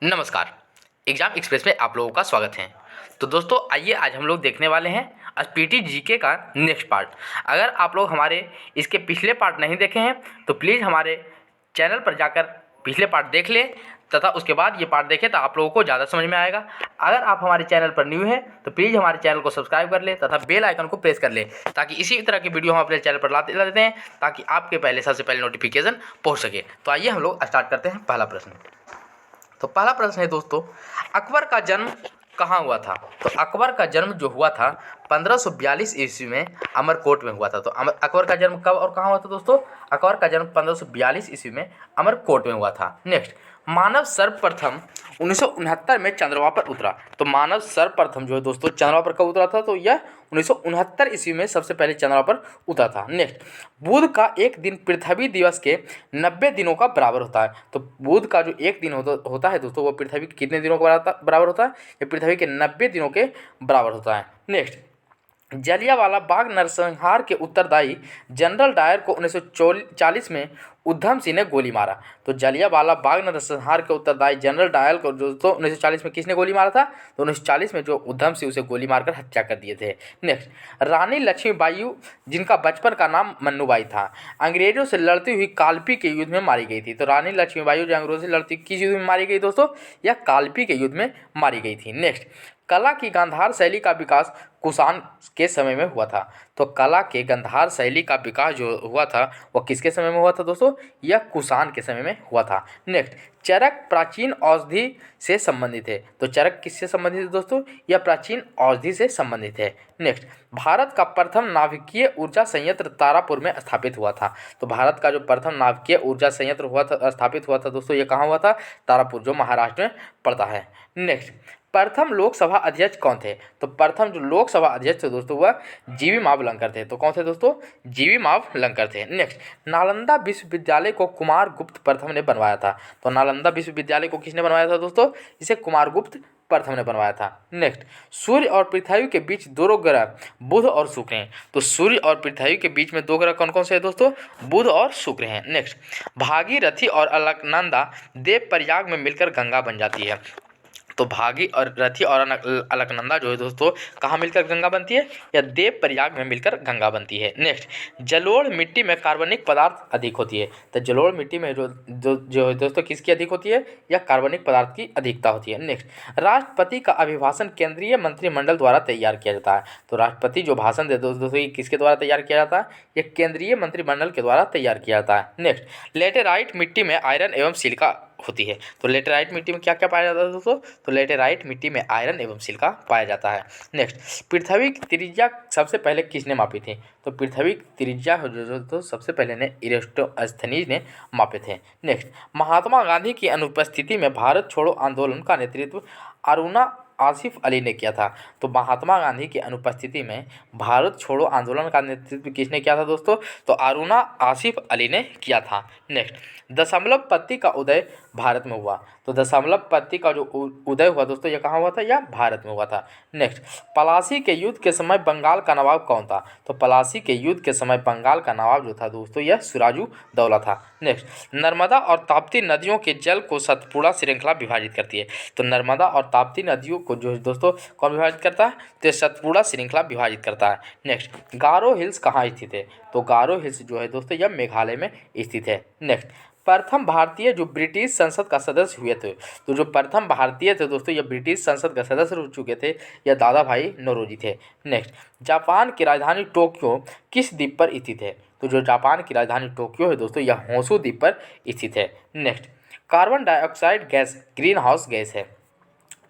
नमस्कार। Exam express में आप लोगों का स्वागत है। तो दोस्तों आइए आज हम लोग देखने वाले हैं एसपीटी जीके का नेक्स्ट पार्ट। अगर आप लोग हमारे इसके पिछले पार्ट नहीं देखे हैं तो प्लीज़ हमारे चैनल पर जाकर पिछले पार्ट देख लें तथा उसके बाद ये पार्ट देखें तो आप लोगों को ज़्यादा समझ में आएगा। अगर आप हमारे चैनल पर न्यू हैं तो प्लीज़ हमारे चैनल को सब्सक्राइब कर लें तथा बेल आइकन को प्रेस कर लें ताकि इसी तरह की वीडियो हम अपने चैनल पर लाते रहते हैं ताकि आपके पहले सबसे पहले नोटिफिकेशन पहुँच सके। तो आइए हम लोग स्टार्ट करते हैं पहला प्रश्न। तो पहला प्रश्न है दोस्तों, अकबर का जन्म कहाँ हुआ था? तो अकबर का जन्म जो हुआ था 1542 ईस्वी में अमरकोट में हुआ था। तो अकबर का जन्म कब और कहाँ हुआ था दोस्तों? अकबर का जन्म 1542 ईस्वी में अमरकोट में हुआ था। नेक्स्ट, मानव सर्वप्रथम 1969 में चंद्रमा पर उतरा। तो मानव सर्वप्रथम जो है दोस्तों चंद्रमा पर कब उतरा था? तो यह 1969 ईस्वी में सबसे पहले चंद्रमा पर उतरा था। नेक्स्ट, बुध का एक दिन पृथ्वी दिवस के 90 दिनों का बराबर होता है। तो बुध का जो एक दिन होता है दोस्तों वो पृथ्वी के कितने दिनों का बराबर होता है? ये पृथ्वी के 90 दिनों के बराबर होता है। नेक्स्ट, जलियांवाला बाग नरसंहार के उत्तरदायी जनरल डायर को 1940 में उधम सिंह ने गोली मारा। तो जलियांवाला बाग नरसंहार के उत्तरदायी जनरल डायर को जो तो 1940 में किसने गोली मारा था? तो 1940 में जो उधम सिंह उसे गोली मारकर हत्या कर दिए थे। नेक्स्ट, रानी लक्ष्मीबाई जिनका बचपन का नाम मन्नूबाई था, अंग्रेजों से लड़ती हुई कालपी के युद्ध में मारी गई थी। तो रानी लक्ष्मीबाई जो अंग्रेजों से लड़ती किस युद्ध में मारी गई दोस्तों? यह कालपी के युद्ध में मारी गई थी। नेक्स्ट, कला की गांधार शैली का विकास कुषाण के समय में हुआ था। तो कला के गांधार शैली का विकास जो हुआ था वह किसके समय में हुआ था दोस्तों? यह कुषाण के समय में हुआ था। नेक्स्ट, चरक प्राचीन औषधि से संबंधित है। तो चरक किससे संबंधित है दोस्तों? यह प्राचीन औषधि से संबंधित है। नेक्स्ट, भारत का प्रथम नाभिकीय ऊर्जा संयंत्र तारापुर में स्थापित हुआ था। तो भारत का जो प्रथम नाभिकीय ऊर्जा संयंत्र स्थापित हुआ था दोस्तों, ये कहाँ हुआ था? तारापुर, जो महाराष्ट्र में पड़ता है। नेक्स्ट, प्रथम लोकसभा अध्यक्ष कौन थे? तो प्रथम जो लोकसभा अध्यक्ष थे दोस्तों वह जीवी मावलंकर थे। तो कौन थे दोस्तों? जीवी मावलंकर थे। नेक्स्ट, नालंदा विश्वविद्यालय को कुमारगुप्त प्रथम ने बनवाया था। तो नालंदा विश्वविद्यालय को किसने बनवाया था दोस्तों? इसे कुमारगुप्त प्रथम ने बनवाया था। नेक्स्ट, सूर्य और पृथ्वी के बीच दो ग्रह बुध और शुक्र हैं। तो सूर्य और पृथ्वी के बीच में दो ग्रह कौन कौन से हैं दोस्तों? बुध और शुक्र हैं। नेक्स्ट, भागीरथी और अलकनंदा देव प्रयाग में मिलकर गंगा बन जाती है। तो भागीरथी और अलकनंदा जो है दोस्तों कहाँ मिलकर गंगा बनती है? या देव प्रयाग में मिलकर गंगा बनती है। नेक्स्ट, जलोढ़ मिट्टी में कार्बनिक पदार्थ अधिक होती है। तो जलोढ़ मिट्टी में जो है दोस्तों किसकी अधिक होती है? या कार्बनिक पदार्थ की अधिकता होती है। नेक्स्ट, राष्ट्रपति का अभिभाषण केंद्रीय मंत्रिमंडल द्वारा तैयार किया जाता है। तो राष्ट्रपति जो भाषण देते हैं दोस्तों ये किसके द्वारा तैयार किया जाता है? यह केंद्रीय मंत्रिमंडल के द्वारा तैयार किया जाता है। नेक्स्ट, लेटेराइट मिट्टी में आयरन एवं सिलिका होती है। तो लेटेराइट मिट्टी में क्या क्या पाया जाता है दोस्तों? तो लेटेराइट मिट्टी में आयरन एवं सिलिका पाया जाता है। नेक्स्ट, पृथ्वी की त्रिज्या सबसे पहले किसने मापी थी? तो पृथ्वी की त्रिज्या जो सबसे पहले ने इरेस्टोस्थनीज ने मापे थे। नेक्स्ट, महात्मा गांधी की अनुपस्थिति में भारत छोड़ो आंदोलन का नेतृत्व अरुणा आसिफ अली ने किया था। तो महात्मा गांधी की अनुपस्थिति में भारत छोड़ो आंदोलन का नेतृत्व किसने किया था दोस्तों? तो अरुणा आसिफ अली ने किया था। नेक्स्ट, दशमलव पत्ती का उदय भारत में हुआ। तो दशमलव पत्ती का जो उदय हुआ दोस्तों ये कहाँ हुआ था? यह भारत में हुआ था। नेक्स्ट, पलासी के युद्ध के समय बंगाल का नवाब कौन था? तो पलासी के युद्ध के समय बंगाल का नवाब जो था दोस्तों यह सिराजू दौला था। नेक्स्ट, नर्मदा और ताप्ती नदियों के जल को सतपुड़ा श्रृंखला विभाजित करती है। तो नर्मदा और ताप्ती नदियों को जो है दोस्तों कौन विभाजित करता है? तो सतपुड़ा श्रृंखला विभाजित करता है। नेक्स्ट, गारो हिल्स कहाँ स्थित है? तो गारो हिल्स जो है दोस्तों यह मेघालय में स्थित है। नेक्स्ट, प्रथम भारतीय जो ब्रिटिश संसद का सदस्य हुए थे। तो जो प्रथम भारतीय थे दोस्तों ये ब्रिटिश संसद का सदस्य हो चुके थे, यह दादा भाई नौरोजी थे। नेक्स्ट, जापान की राजधानी टोक्यो किस द्वीप पर स्थित है? तो जो जापान की राजधानी टोक्यो है दोस्तों यह होंशु द्वीप पर स्थित है। Next, carbon dioxide gas green house gas है।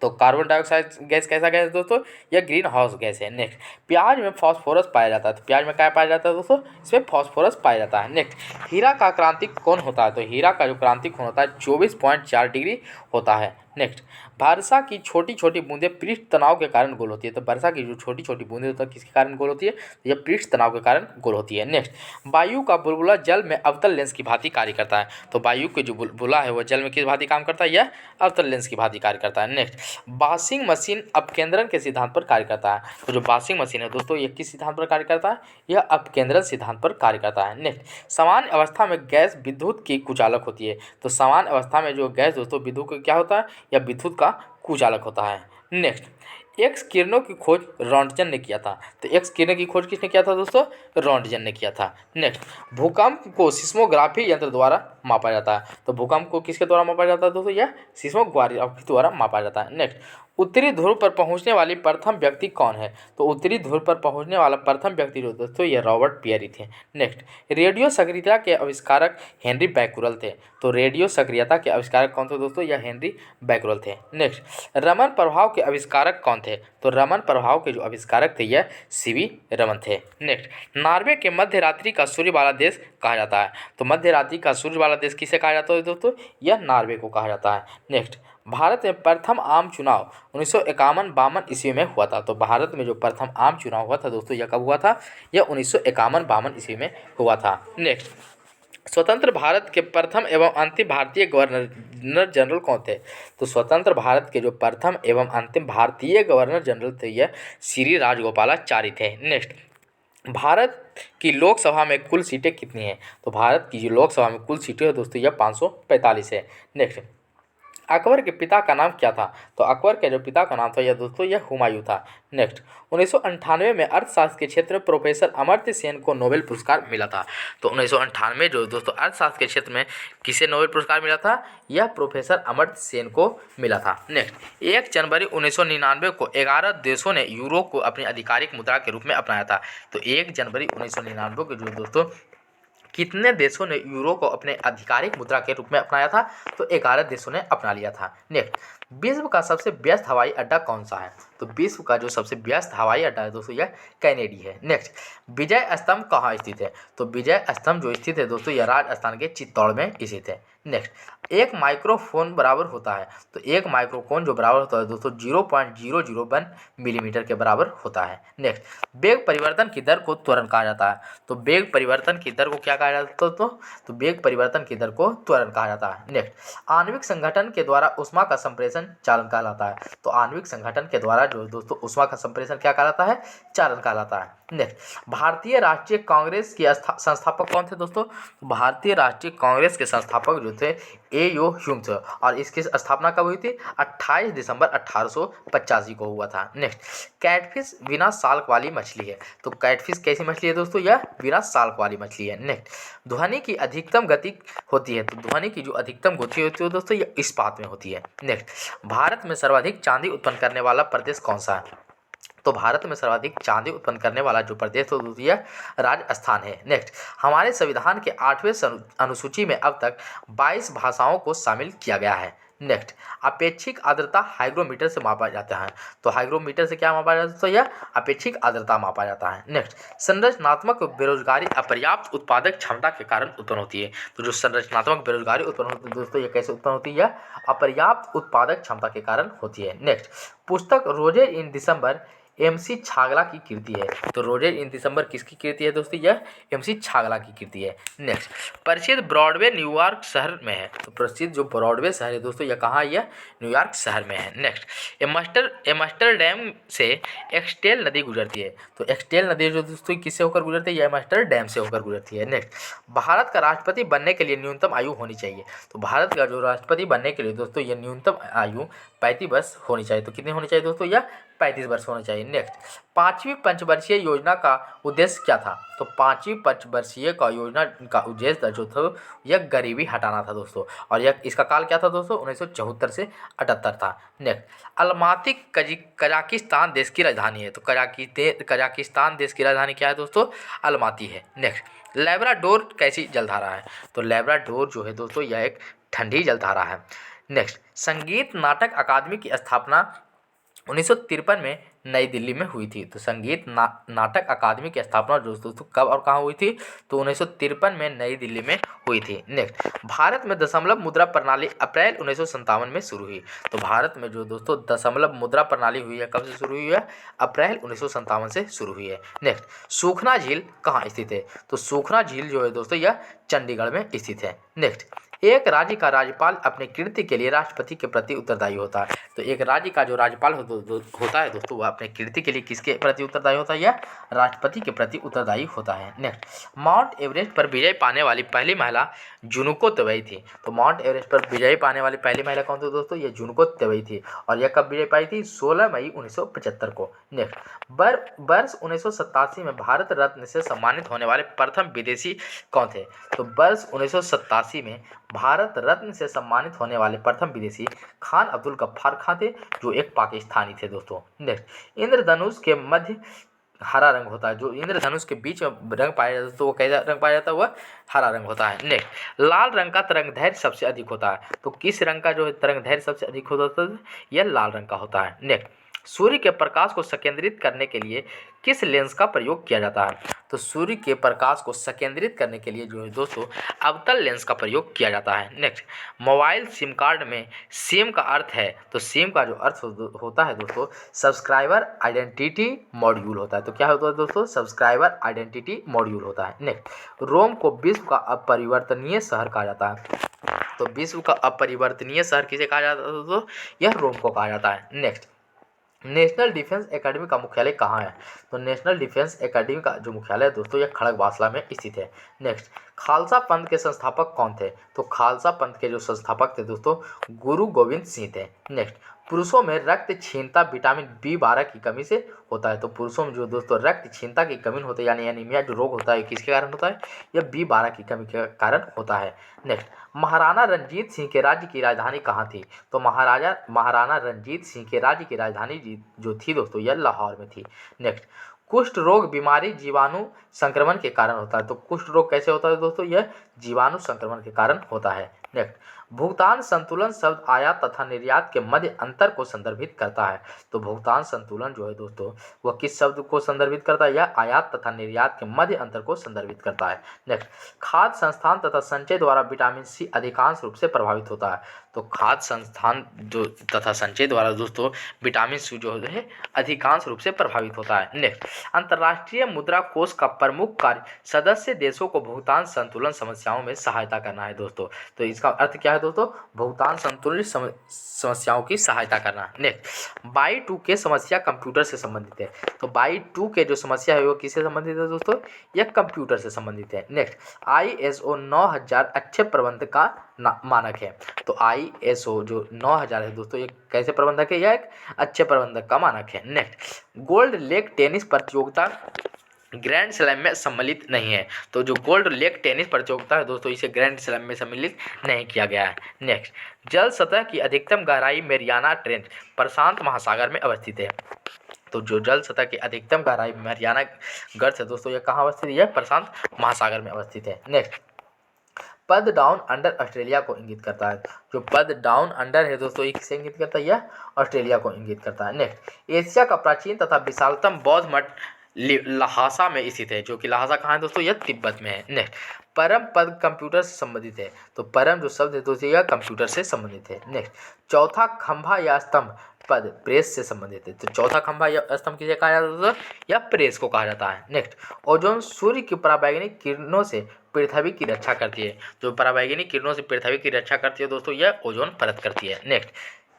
तो कार्बन डाइऑक्साइड गैस कैसा गैस है दोस्तों? यह ग्रीन हाउस गैस है। नेक्स्ट, प्याज में फास्फोरस पाया जाता है। तो प्याज में क्या पाया जाता है दोस्तों? इसमें फास्फोरस पाया जाता है। नेक्स्ट, हीरा का क्रांतिक कोण होता है? तो हीरा का जो क्रांतिक कोण होता है 24.4 डिग्री होता है। नेक्स्ट, वर्षा की छोटी छोटी बूंदें पृष्ठ तनाव के कारण गोल होती है। तो वर्षा की जो छोटी छोटी बूंदें होती है किसके कारण गोल होती है? तो यह पृष्ठ तनाव के कारण गोल होती है। नेक्स्ट, वायु का बुलबुला जल में अवतल लेंस की भांति कार्य करता है। तो वायु के जो बुलबुला है वह जल में किस भांति काम करता है? यह अवतल लेंस की भांति कार्य करता है। नेक्स्ट, वॉशिंग मशीन अपकेंद्रन के सिद्धांत पर कार्य करता है। तो जो वॉशिंग मशीन है दोस्तों ये किस सिद्धांत पर कार्य करता है? यह अपकेंद्रन सिद्धांत पर कार्य करता है। नेक्स्ट, सामान्य अवस्था में गैस विद्युत की कुचालक होती है। तो सामान्य अवस्था में जो गैस दोस्तों विद्युत क्या होता है? या विद्युत का कुचालक होता है। नेक्स्ट, एक्स किरणों की खोज रॉन्टजन ने किया था। तो एक्स किरणों की खोज किसने किया था दोस्तों? रॉन्टजन ने किया था। नेक्स्ट, भूकंप को सिस्मोग्राफी यंत्र द्वारा मापा जाता है। तो भूकंप को किसके द्वारा मापा जाता है दोस्तों? यह सिस्मोग्राफी द्वारा मापा जाता है। नेक्स्ट, उत्तरी ध्रुव पर पहुंचने वाली प्रथम व्यक्ति कौन है? तो उत्तरी ध्रुव पर पहुंचने वाला प्रथम व्यक्ति जो दोस्तों ये रॉबर्ट पियरी थे। नेक्स्ट, रेडियो सक्रियता के आविष्कारक हेनरी बैकुरल थे। तो रेडियो सक्रियता के आविष्कारक कौन थे दोस्तों? यह हेनरी बैकुरल थे। नेक्स्ट, रमन प्रभाव के आविष्कारक कौन थे? तो रमन प्रभाव के जो आविष्कारक थे यह सीवी रमन थे। नेक्स्ट, नॉर्वे के मध्य रात्रि का सूर्य वाला देश कहा जाता है। तो मध्य रात्रि का सूर्य वाला देश किसे कहा जाता है दोस्तों? यह नॉर्वे को कहा जाता है। नेक्स्ट, भारत में प्रथम आम चुनाव 1951-52 ईस्वी में हुआ था। तो भारत में जो प्रथम आम चुनाव हुआ था दोस्तों यह कब हुआ था? यह 1951-52 ईस्वी में हुआ था। नेक्स्ट, स्वतंत्र भारत के प्रथम एवं अंतिम भारतीय गवर्नर जनरल कौन थे? तो स्वतंत्र भारत के जो प्रथम एवं अंतिम भारतीय गवर्नर जनरल थे यह श्री राजगोपालाचारी थे। नेक्स्ट, भारत की लोकसभा में कुल सीटें कितनी हैं? तो भारत की जो लोकसभा में कुल सीटें हैं दोस्तों यह 545 है। नेक्स्ट, अकबर के पिता का नाम क्या था? तो अकबर के जो पिता का नाम था यह दोस्तों यह हुमायूं था। नेक्स्ट, 1998 में अर्थशास्त्र के क्षेत्र में प्रोफेसर अमर्त्य सेन को नोबेल पुरस्कार मिला था। तो 1998 जो दोस्तों अर्थशास्त्र के क्षेत्र में किसे नोबेल पुरस्कार मिला था? यह प्रोफेसर अमर्त्य सेन को मिला था। नेक्स्ट, 1 जनवरी 1999 को 11 देशों ने यूरो को अपनी आधिकारिक मुद्रा के रूप में अपनाया था। तो 1 जनवरी 1999 को जो दोस्तों कितने देशों ने यूरो को अपने आधिकारिक मुद्रा के रूप में अपनाया था? तो 11 देशों ने अपना लिया था। नेक्स्ट, विश्व का सबसे व्यस्त हवाई अड्डा कौन सा है? तो विश्व का जो सबसे व्यस्त हवाई अड्डा है दोस्तों यह कैनेडी है। नेक्स्ट, विजय स्तंभ कहाँ स्थित है? तो विजय स्तंभ जो स्थित है दोस्तों यह राजस्थान के चित्तौड़ में स्थित है। नेक्स्ट, एक माइक्रोफोन बराबर होता है। तो एक माइक्रोफोन जो बराबर होता है दोस्तों 0.001 मिलीमीटर के बराबर होता है। नेक्स्ट, वेग परिवर्तन की दर को त्वरण कहा जाता है। तो वेग परिवर्तन की दर को क्या कहा जाता है? तो वेग परिवर्तन की दर को त्वरण कहा जाता है। नेक्स्ट, आणविक संगठन के द्वारा ऊष्मा का संप्रेषण चालन कहलाता है। तो आणविक संगठन के द्वारा जो दोस्तों ऊष्मा का संप्रेषण क्या कहलाता है? चालन कहलाता है। नेक्स्ट, भारतीय राष्ट्रीय कांग्रेस के संस्थापक कौन थे दोस्तों? भारतीय राष्ट्रीय कांग्रेस के संस्थापक जो थे ए.ओ. ह्यूम थे और इसकी स्थापना कब हुई थी? 28 दिसंबर 1885 को हुआ था। नेक्स्ट, कैटफिश बिना साल्क वाली मछली है। तो कैटफिश कैसी मछली है दोस्तों? यह बिना साल्क वाली मछली है। नेक्स्ट, ध्वनि की अधिकतम गति होती है। तो ध्वनि की जो अधिकतम गति होती है दोस्तों यह इस्पात में होती है। नेक्स्ट, भारत में सर्वाधिक चांदी उत्पन्न करने वाला प्रदेश कौन सा है? तो भारत में सर्वाधिक चांदी उत्पन्न करने वाला जो प्रदेश है दोस्तों यह राजस्थान है। नेक्स्ट, हमारे संविधान के 8वें अनुसूची में अब तक 22 भाषाओं को शामिल किया गया है। नेक्स्ट, अपेक्षिक आर्द्रता हाइग्रोमीटर से मापा जाता है। तो हाइग्रोमीटर से क्या मापा जाता है? तो यह अपेक्षिक आर्द्रता मापा जाता है। नेक्स्ट, संरचनात्मक बेरोजगारी अपर्याप्त उत्पादक क्षमता के कारण उत्पन्न होती है। तो जो संरचनात्मक बेरोजगारी उत्पन्न होती है दोस्तों यह कैसे उत्पन्न होती है? यह अपर्याप्त उत्पादक क्षमता के कारण होती है। नेक्स्ट, पुस्तक रोजेर इन दिसंबर एम.सी. छागला की कृति है। तो रोजेर इन दिसंबर किसकी कृति है दोस्तों? यह एम.सी. छागला की कृति है। नेक्स्ट, प्रसिद्ध ब्रॉडवे न्यूयॉर्क शहर में है। तो प्रसिद्ध जो ब्रॉडवे शहर है दोस्तों यह कहाँ है? यह न्यूयॉर्क शहर में है। नेक्स्ट, एम्स्टरडैम से एक्सटेल नदी गुजरती है। तो एक्सटेल नदी जो दोस्तों किससे होकर गुजरती है? यह एम्स्टरडैम से होकर गुजरती है। नेक्स्ट, भारत का राष्ट्रपति बनने के लिए न्यूनतम आयु होनी चाहिए। तो भारत का जो राष्ट्रपति बनने के लिए दोस्तों यह न्यूनतम आयु 35 वर्ष होनी चाहिए। तो कितनी होनी चाहिए दोस्तों? यह 35 वर्ष होना चाहिए। नेक्स्ट, 5वीं पंचवर्षीय योजना का उद्देश्य क्या था? तो 5वीं पंचवर्षीय का योजना का उद्देश्य जो था यह गरीबी हटाना था दोस्तों और यह इसका काल क्या था दोस्तों? 1974 से 78 था। नेक्स्ट, अलमाती कजाकिस्तान देश की राजधानी है। तो कजाकिस्तान देश की राजधानी क्या है दोस्तों? अलमाती है। नेक्स्ट, लैब्राडोर कैसी जलधारा है? तो लैब्राडोर जो है दोस्तों यह एक ठंडी जलधारा है। नेक्स्ट, संगीत नाटक अकादमी की स्थापना 1953 में नई दिल्ली में हुई थी। तो संगीत नाटक अकादमी की स्थापना दोस्तों कब और कहाँ हुई थी? तो 1953 में नई दिल्ली में हुई थी। नेक्स्ट, भारत में दशमलव मुद्रा प्रणाली अप्रैल 1957 में शुरू हुई। तो भारत में जो दोस्तों दशमलव मुद्रा प्रणाली हुई है कब से शुरू हुई है? अप्रैल 1957 से शुरू हुई है। नेक्स्ट, सूखना झील कहाँ स्थित है? तो सूखना झील जो है दोस्तों यह चंडीगढ़ में स्थित है। नेक्स्ट, एक राज्य का राज्यपाल अपने कीर्ति के लिए राष्ट्रपति के प्रति उत्तरदायी होता है। तो एक राज्य का जो राज्यपाल होता है दोस्तों, वह अपने कीर्ति के लिए किसके प्रति उत्तरदायी होता है? यह राष्ट्रपति के प्रति उत्तरदायी होता है। नेक्स्ट, माउंट एवरेस्ट पर विजय पाने वाली पहली महिला जुनको तबई थी। तो माउंट एवरेस्ट पर विजय पाने वाली पहली महिला कौन थी दोस्तों? ये जुनको तबई थी। और यह कब विजय पाई थी? 16 मई 1975 को। नेक्स्ट, वर्ष 1987 में भारत रत्न से सम्मानित होने वाले प्रथम विदेशी कौन थे? तो वर्ष 1987 में भारत रत्न से सम्मानित होने वाले प्रथम विदेशी खान अब्दुल गफ्फार खान थे, जो एक पाकिस्तानी थे दोस्तों। नेक्स्ट, इंद्रधनुष के मध्य हरा रंग होता है। जो इंद्रधनुष के बीच में रंग पाया जाता है तो वो कैसा रंग पाया जाता है? वह हरा रंग होता है। नेक्स्ट, लाल रंग का तरंग धैर्य सबसे अधिक होता है। तो किस रंग का जो है तरंग धैर्य सबसे अधिक होता है? यह लाल रंग का होता है। नेक्स्ट, सूर्य के प्रकाश को संकेंद्रित करने के लिए किस लेंस का प्रयोग किया जाता है? तो सूर्य के प्रकाश को संकेंद्रित करने के लिए जो है दोस्तों अवतल लेंस का प्रयोग किया जाता है। नेक्स्ट, मोबाइल सिम कार्ड में सिम का अर्थ है। तो सिम का जो अर्थ होता है दोस्तों सब्सक्राइबर आइडेंटिटी मॉड्यूल होता है। तो क्या होता है दोस्तों? सब्सक्राइबर आइडेंटिटी मॉड्यूल होता है। नेक्स्ट, रोम को विश्व का अपरिवर्तनीय शहर कहा जाता है। तो विश्व का अपरिवर्तनीय शहर किसे कहा जाता है दोस्तों? यह रोम को कहा जाता है। नेक्स्ट, नेशनल डिफेंस एकेडमी का मुख्यालय कहाँ है? तो नेशनल डिफेंस एकेडमी का जो मुख्यालय है दोस्तों यह खड़गवासला में स्थित है। नेक्स्ट, खालसा पंथ के संस्थापक कौन थे? तो खालसा पंथ के जो संस्थापक थे दोस्तों गुरु गोविंद सिंह थे। नेक्स्ट, पुरुषों में रक्त क्षीणता विटामिन B12 की कमी से होता है। तो पुरुषों में जो दोस्तों रक्त क्षीणता की कमी होती है यानी एनीमिया जो रोग होता है किसके कारण होता है? यह B12 की कमी के कारण होता है। नेक्स्ट, महाराणा रंजीत सिंह के राज्य की राजधानी कहाँ थी? तो महाराणा रंजीत सिंह के राज्य की राजधानी जो थी दोस्तों यह लाहौर में थी। नेक्स्ट, कुष्ठ रोग बीमारी जीवाणु संक्रमण के कारण होता है। तो कुष्ठ रोग कैसे होता है दोस्तों? यह जीवाणु संक्रमण के कारण होता है। नेक्स्ट, भुगतान संतुलन शब्द आयात तथा निर्यात के मध्य अंतर को संदर्भित करता है। तो भुगतान संतुलन जो है दोस्तों वह किस शब्द को संदर्भित करता है? यह आयात तथा निर्यात के मध्य अंतर को संदर्भित करता है। नेक्स्ट, खाद्य संस्थान तथा संचय द्वारा विटामिन C अधिकांश रूप से प्रभावित होता है। तो खाद्य संस्थान जो तथा संचय द्वारा दोस्तों विटामिन C जो है अधिकांश रूप से प्रभावित होता है। नेक्स्ट, अंतर्राष्ट्रीय मुद्रा कोष का प्रमुख कार्य सदस्य देशों को भुगतान संतुलन समस्याओं में सहायता करना है दोस्तों। तो इसका अर्थ क्या है दोस्तों? भुगतान संतुलन समस्याओं की सहायता करना। नेक्स्ट, बाई टू के समस्या कंप्यूटर से संबंधित है। तो बाई टू के जो समस्या है वो किससे संबंधित है दोस्तों? यह कंप्यूटर से संबंधित है। नेक्स्ट, ISO 9000 अच्छे प्रबंधन का मानक है। तो ISO जो 9000 है दोस्तों ये कैसे प्रबंधक है? यह एक अच्छे प्रबंधक का मानक है। नेक्स्ट, गोल्ड लेग टेनिस प्रतियोगिता ग्रैंड स्लैम में सम्मिलित नहीं है। तो जो गोल्ड लेग टेनिस प्रतियोगिता है दोस्तों इसे ग्रैंड स्लैम में सम्मिलित नहीं किया गया है। नेक्स्ट, जल सतह की अधिकतम गहराई मैरियाना ट्रेंच प्रशांत महासागर में अवस्थित है। तो जो जल सतह की अधिकतम गहराई मैरियाना गर्त है दोस्तों यह कहाँ अवस्थित है? यह प्रशांत महासागर में अवस्थित है। नेक्स्ट, पद डाउन अंडर ऑस्ट्रेलिया को इंगित करता है। जो पद डाउन अंडर है दोस्तों ये किसे इंगित करता है? यह ऑस्ट्रेलिया को इंगित करता है। नेक्स्ट, एशिया का प्राचीन तथा विशालतम बौद्ध मठ लहासा में स्थित है। जो कि लहासा कहाँ है दोस्तों? यह तिब्बत में है। नेक्स्ट, परम पद कंप्यूटर से संबंधित है। तो परम जो शब्द है दोस्तों यह कंप्यूटर से संबंधित है। नेक्स्ट, चौथा खंभा या स्तंभ पद प्रेस से संबंधित है। तो चौथा खंभा या स्तंभ किसे कहा जाता है? या प्रेस को कहा जाता है। नेक्स्ट, ओजोन सूर्य की पराबैंगनी किरणों से पृथ्वी की रक्षा करती है। जो पराबैंगनी किरणों से पृथ्वी की रक्षा करती है दोस्तों यह ओजोन परत करती है। नेक्स्ट,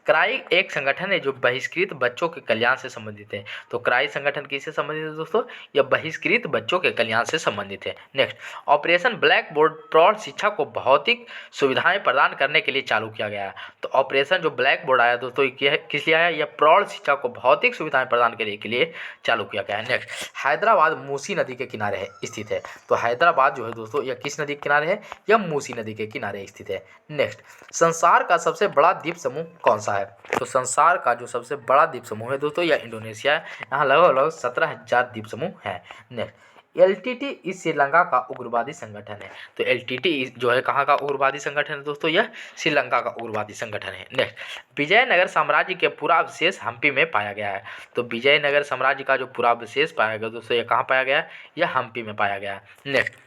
क्राई एक संगठन है जो बहिष्कृत बच्चों के कल्याण से संबंधित है। तो क्राई संगठन किससे संबंधित है दोस्तों? यह बहिष्कृत बच्चों के कल्याण से संबंधित है। नेक्स्ट, ऑपरेशन ब्लैक बोर्ड प्रौढ़ शिक्षा को भौतिक सुविधाएं प्रदान करने के लिए चालू किया गया है। तो ऑपरेशन जो ब्लैक बोर्ड आया दोस्तों किस लिए आया? यह प्रौढ़ शिक्षा को भौतिक सुविधाएं प्रदान करने के लिए चालू किया गया है। नेक्स्ट, हैदराबाद मूसी नदी के किनारे स्थित है। तो हैदराबाद जो है दोस्तों यह किस नदी के किनारे है? यह मूसी नदी के किनारे स्थित है। नेक्स्ट, संसार का सबसे बड़ा द्वीप समूह कौन सा है? तो संसार का जो सबसे बड़ा द्वीप समूह है दोस्तों यह इंडोनेशिया है। यहाँ लगभग 17,000 द्वीप समूह है। नेक्स्ट, LTT इस श्रीलंका का उग्रवादी संगठन है। तो LTT जो है कहाँ का उग्रवादी संगठन है दोस्तों? यह श्रीलंका का उग्रवादी संगठन है। नेक्स्ट, विजयनगर साम्राज्य के पुरावशेष हम्पी में पाया गया है। तो विजयनगर साम्राज्य का जो पुरावशेष पाया गया दोस्तों यह कहाँ पाया गया? यह हम्पी में पाया गया है। नेक्स्ट,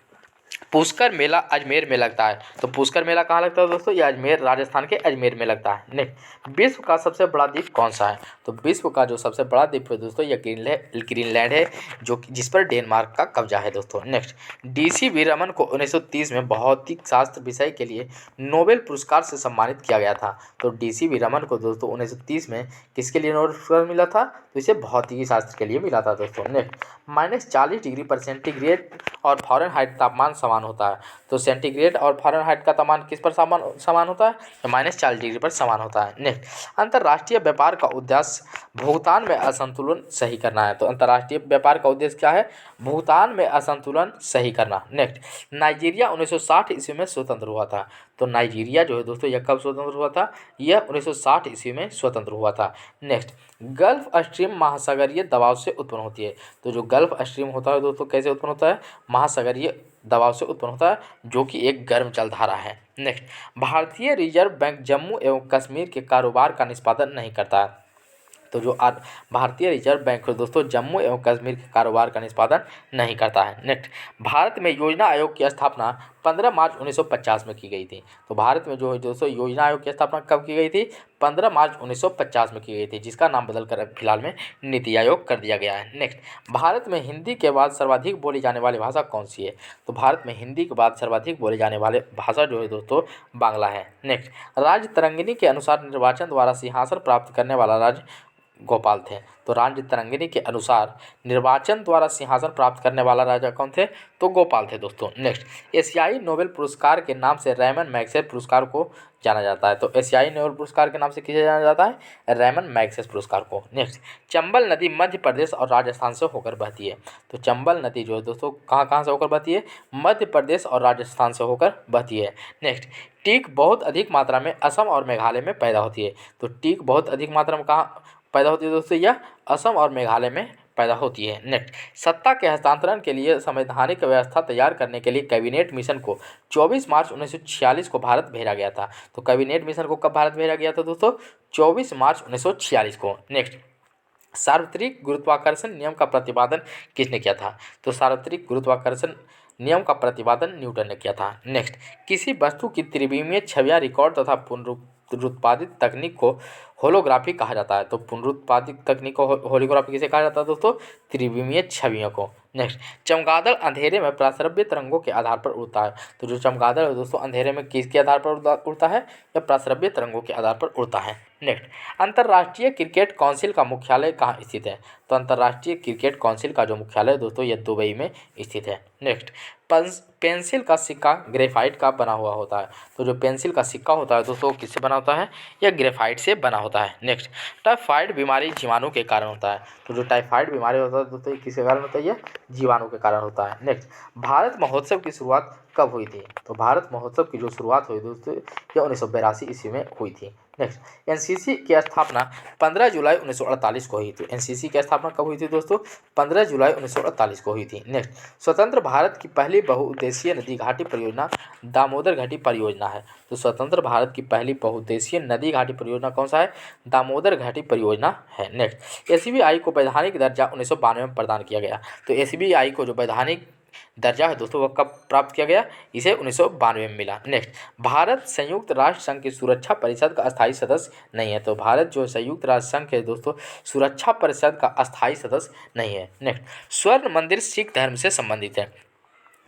पुष्कर मेला अजमेर में लगता है। तो पुष्कर मेला कहाँ लगता है दोस्तों? ये अजमेर, राजस्थान के अजमेर में लगता है। नेक्स्ट, विश्व का सबसे बड़ा द्वीप कौन सा है? तो विश्व का जो सबसे बड़ा द्वीप है दोस्तों ये ग्रीनलैंड है, जो कि जिस पर डेनमार्क का कब्जा है दोस्तों। नेक्स्ट, DC वीरमन को 1930 में भौतिक शास्त्र विषय के लिए नोबेल पुरस्कार से सम्मानित किया गया था। तो DC वीरमन को दोस्तों 1930 में किसके लिए नोबेल पुरस्कार मिला था? तो इसे भौतिकी शास्त्र के लिए मिला था दोस्तों। नेक्स्ट, -40 डिग्री पर सेंटीग्रेड और फ़ारेनहाइट तापमान समान होता है। तो सेंटीग्रेड और फ़ारेनहाइट का तापमान किस पर समान होता है? तो -40 डिग्री पर समान होता है। नेक्स्ट, अंतर्राष्ट्रीय व्यापार का उद्देश्य भुगतान में असंतुलन सही करना है। तो अंतर्राष्ट्रीय व्यापार का उद्देश्य क्या है? भुगतान में असंतुलन सही करना। नेक्स्ट, नाइजीरिया 1960 ईस्वी में स्वतंत्र हुआ था। तो नाइजीरिया जो है दोस्तों यह कब स्वतंत्र हुआ था? यह 1960 ईस्वी में स्वतंत्र हुआ था। नेक्स्ट, गल्फ स्ट्रीम महासागरीय दबाव से उत्पन्न होती है। तो जो गल्फ स्ट्रीम होता है दोस्तों कैसे उत्पन्न होता है? महासागरीय दबाव से उत्पन्न होता है, जो कि एक गर्म जलधारा है। नेक्स्ट, भारतीय रिजर्व बैंक जम्मू एवं कश्मीर के कारोबार का निष्पादन नहीं करता है। तो जो भारतीय रिजर्व बैंक है दोस्तों जम्मू एवं कश्मीर के कारोबार का निष्पादन नहीं करता है। नेक्स्ट, भारत में योजना आयोग की स्थापना 15 मार्च 1950 में की गई थी। तो भारत में जो है दोस्तों योजना आयोग की स्थापना कब की गई थी? 15 मार्च 1950 में की गई थी, जिसका नाम बदलकर फिलहाल में नीति आयोग कर दिया गया है। नेक्स्ट, भारत में हिंदी के बाद सर्वाधिक बोली जाने वाली भाषा कौन सी है? तो भारत में हिंदी के बाद सर्वाधिक बोले जाने वाले भाषा जो है दोस्तों बांग्ला है। नेक्स्ट, राज्य तरंगिणी के अनुसार निर्वाचन द्वारा सिंहासन प्राप्त करने वाला राज्य गोपाल थे। तो राज्य तरंगिणी के अनुसार निर्वाचन द्वारा सिंहासन प्राप्त करने वाला राजा कौन थे? तो गोपाल थे दोस्तों। नेक्स्ट, एशियाई नोबेल पुरस्कार के नाम से रेमन मैग्सेसे पुरस्कार को जाना जाता है। तो एशियाई नोबेल पुरस्कार के नाम से किसे जाना जाता है? रेमन मैग्सेसे पुरस्कार को। नेक्स्ट, चंबल नदी मध्य प्रदेश और राजस्थान से होकर बहती है। तो चंबल नदी जो है दोस्तों कहाँ कहाँ से होकर बहती है? मध्य प्रदेश और राजस्थान से होकर बहती है। नेक्स्ट, टीक बहुत अधिक मात्रा में असम और मेघालय में पैदा होती है। तो टीक बहुत अधिक मात्रा में कहाँ पैदा होती है दोस्तों? यह असम और मेघालय में पैदा होती है। नेक्स्ट, सत्ता के हस्तांतरण के लिए संवैधानिक व्यवस्था तैयार करने के लिए कैबिनेट मिशन को 24 मार्च 1946 को भारत भेजा गया था। तो कैबिनेट मिशन को कब भारत भेजा गया था दोस्तों? 24 मार्च 1946 को। नेक्स्ट, सार्वत्रिक गुरुत्वाकर्षण नियम का प्रतिपादन किसने किया था? तो सार्वत्रिक गुरुत्वाकर्षण नियम का प्रतिपादन न्यूटन ने किया था। नेक्स्ट, किसी वस्तु की त्रिविमीय छवियां रिकॉर्ड तथा पुनरुत्पादित तकनीक को होलोग्राफी कहा जाता है। तो पुनरुत्पादित तकनीक को होलोग्राफी किसे कहा जाता है दोस्तों? त्रिविमीय छवियों को। नेक्स्ट, चमगादड़ अंधेरे में प्रासरभ्य तरंगों के आधार पर उड़ता है। तो जो चमगादड़ है दोस्तों अंधेरे में किसके आधार पर उड़ता है? या प्रासरभ्य तरंगों के आधार पर उड़ता है। नेक्स्ट, अंतर्राष्ट्रीय क्रिकेट काउंसिल का मुख्यालय कहाँ स्थित है? तो अंतर्राष्ट्रीय क्रिकेट काउंसिल का जो मुख्यालय है दोस्तों यह दुबई में स्थित है। नेक्स्ट, पेंसिल का सिक्का ग्रेफाइट का बना हुआ होता है। तो जो पेंसिल का सिक्का होता है दोस्तों किससे बना होता है? यह ग्रेफाइट से बना होता है। नेक्स्ट, टाइफाइड बीमारी जीवाणु के कारण होता है। तो जो टाइफाइड बीमारी होता है दोस्तों किसके कारण होता है? यह जीवाणु के कारण होता है। नेक्स्ट, भारत महोत्सव की शुरुआत कब हुई थी? तो भारत महोत्सव की जो शुरुआत हुई दोस्तों यह 1982 ईस्वी में हुई थी। नेक्स्ट, एनसीसी की स्थापना 15 जुलाई 1948 को हुई थी। एनसीसी की स्थापना कब हुई थी दोस्तों? 15 जुलाई 1948 को हुई थी। नेक्स्ट, स्वतंत्र भारत की पहली बहुउद्देशीय नदी घाटी परियोजना दामोदर घाटी परियोजना है। तो स्वतंत्र भारत की पहली बहुउद्देशीय नदी घाटी परियोजना कौन सा है? दामोदर घाटी परियोजना है। नेक्स्ट, एसीबीआई को वैधानिक दर्जा 1992 में प्रदान किया गया। तो एसीबीआई को जो वैधानिक दर्जा है दोस्तों वह कब प्राप्त किया गया? इसे 1992 में मिला। नेक्स्ट, भारत संयुक्त राष्ट्र संघ की सुरक्षा परिषद का अस्थायी सदस्य नहीं है। तो भारत जो संयुक्त राष्ट्र संघ के दोस्तों सुरक्षा परिषद का अस्थायी सदस्य नहीं है। नेक्स्ट, स्वर्ण मंदिर सिख धर्म से संबंधित है।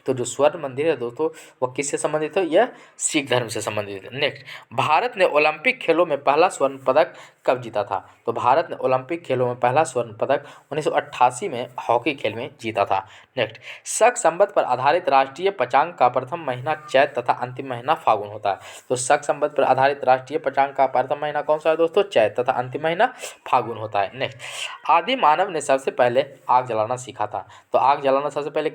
तो जो स्वर्ण मंदिर है दोस्तों वह किससे संबंधित है? यह सिख धर्म से संबंधित है। नेक्स्ट, भारत ने ओलंपिक खेलों में पहला स्वर्ण पदक कब जीता था? तो भारत ने ओलंपिक खेलों में पहला स्वर्ण पदक 1988 में हॉकी खेल में जीता था। नेक्स्ट, शक संवत पर आधारित राष्ट्रीय पंचांग का प्रथम महीना चैत तथा अंतिम महीना फागुन होता है। तो शक संवत पर आधारित राष्ट्रीय पंचांग का प्रथम महीना कौन सा है दोस्तों? चैत तथा अंतिम महीना फागुन होता है। नेक्स्ट, आदि मानव ने सबसे पहले आग जलाना सीखा था। तो आग जलाना सबसे पहले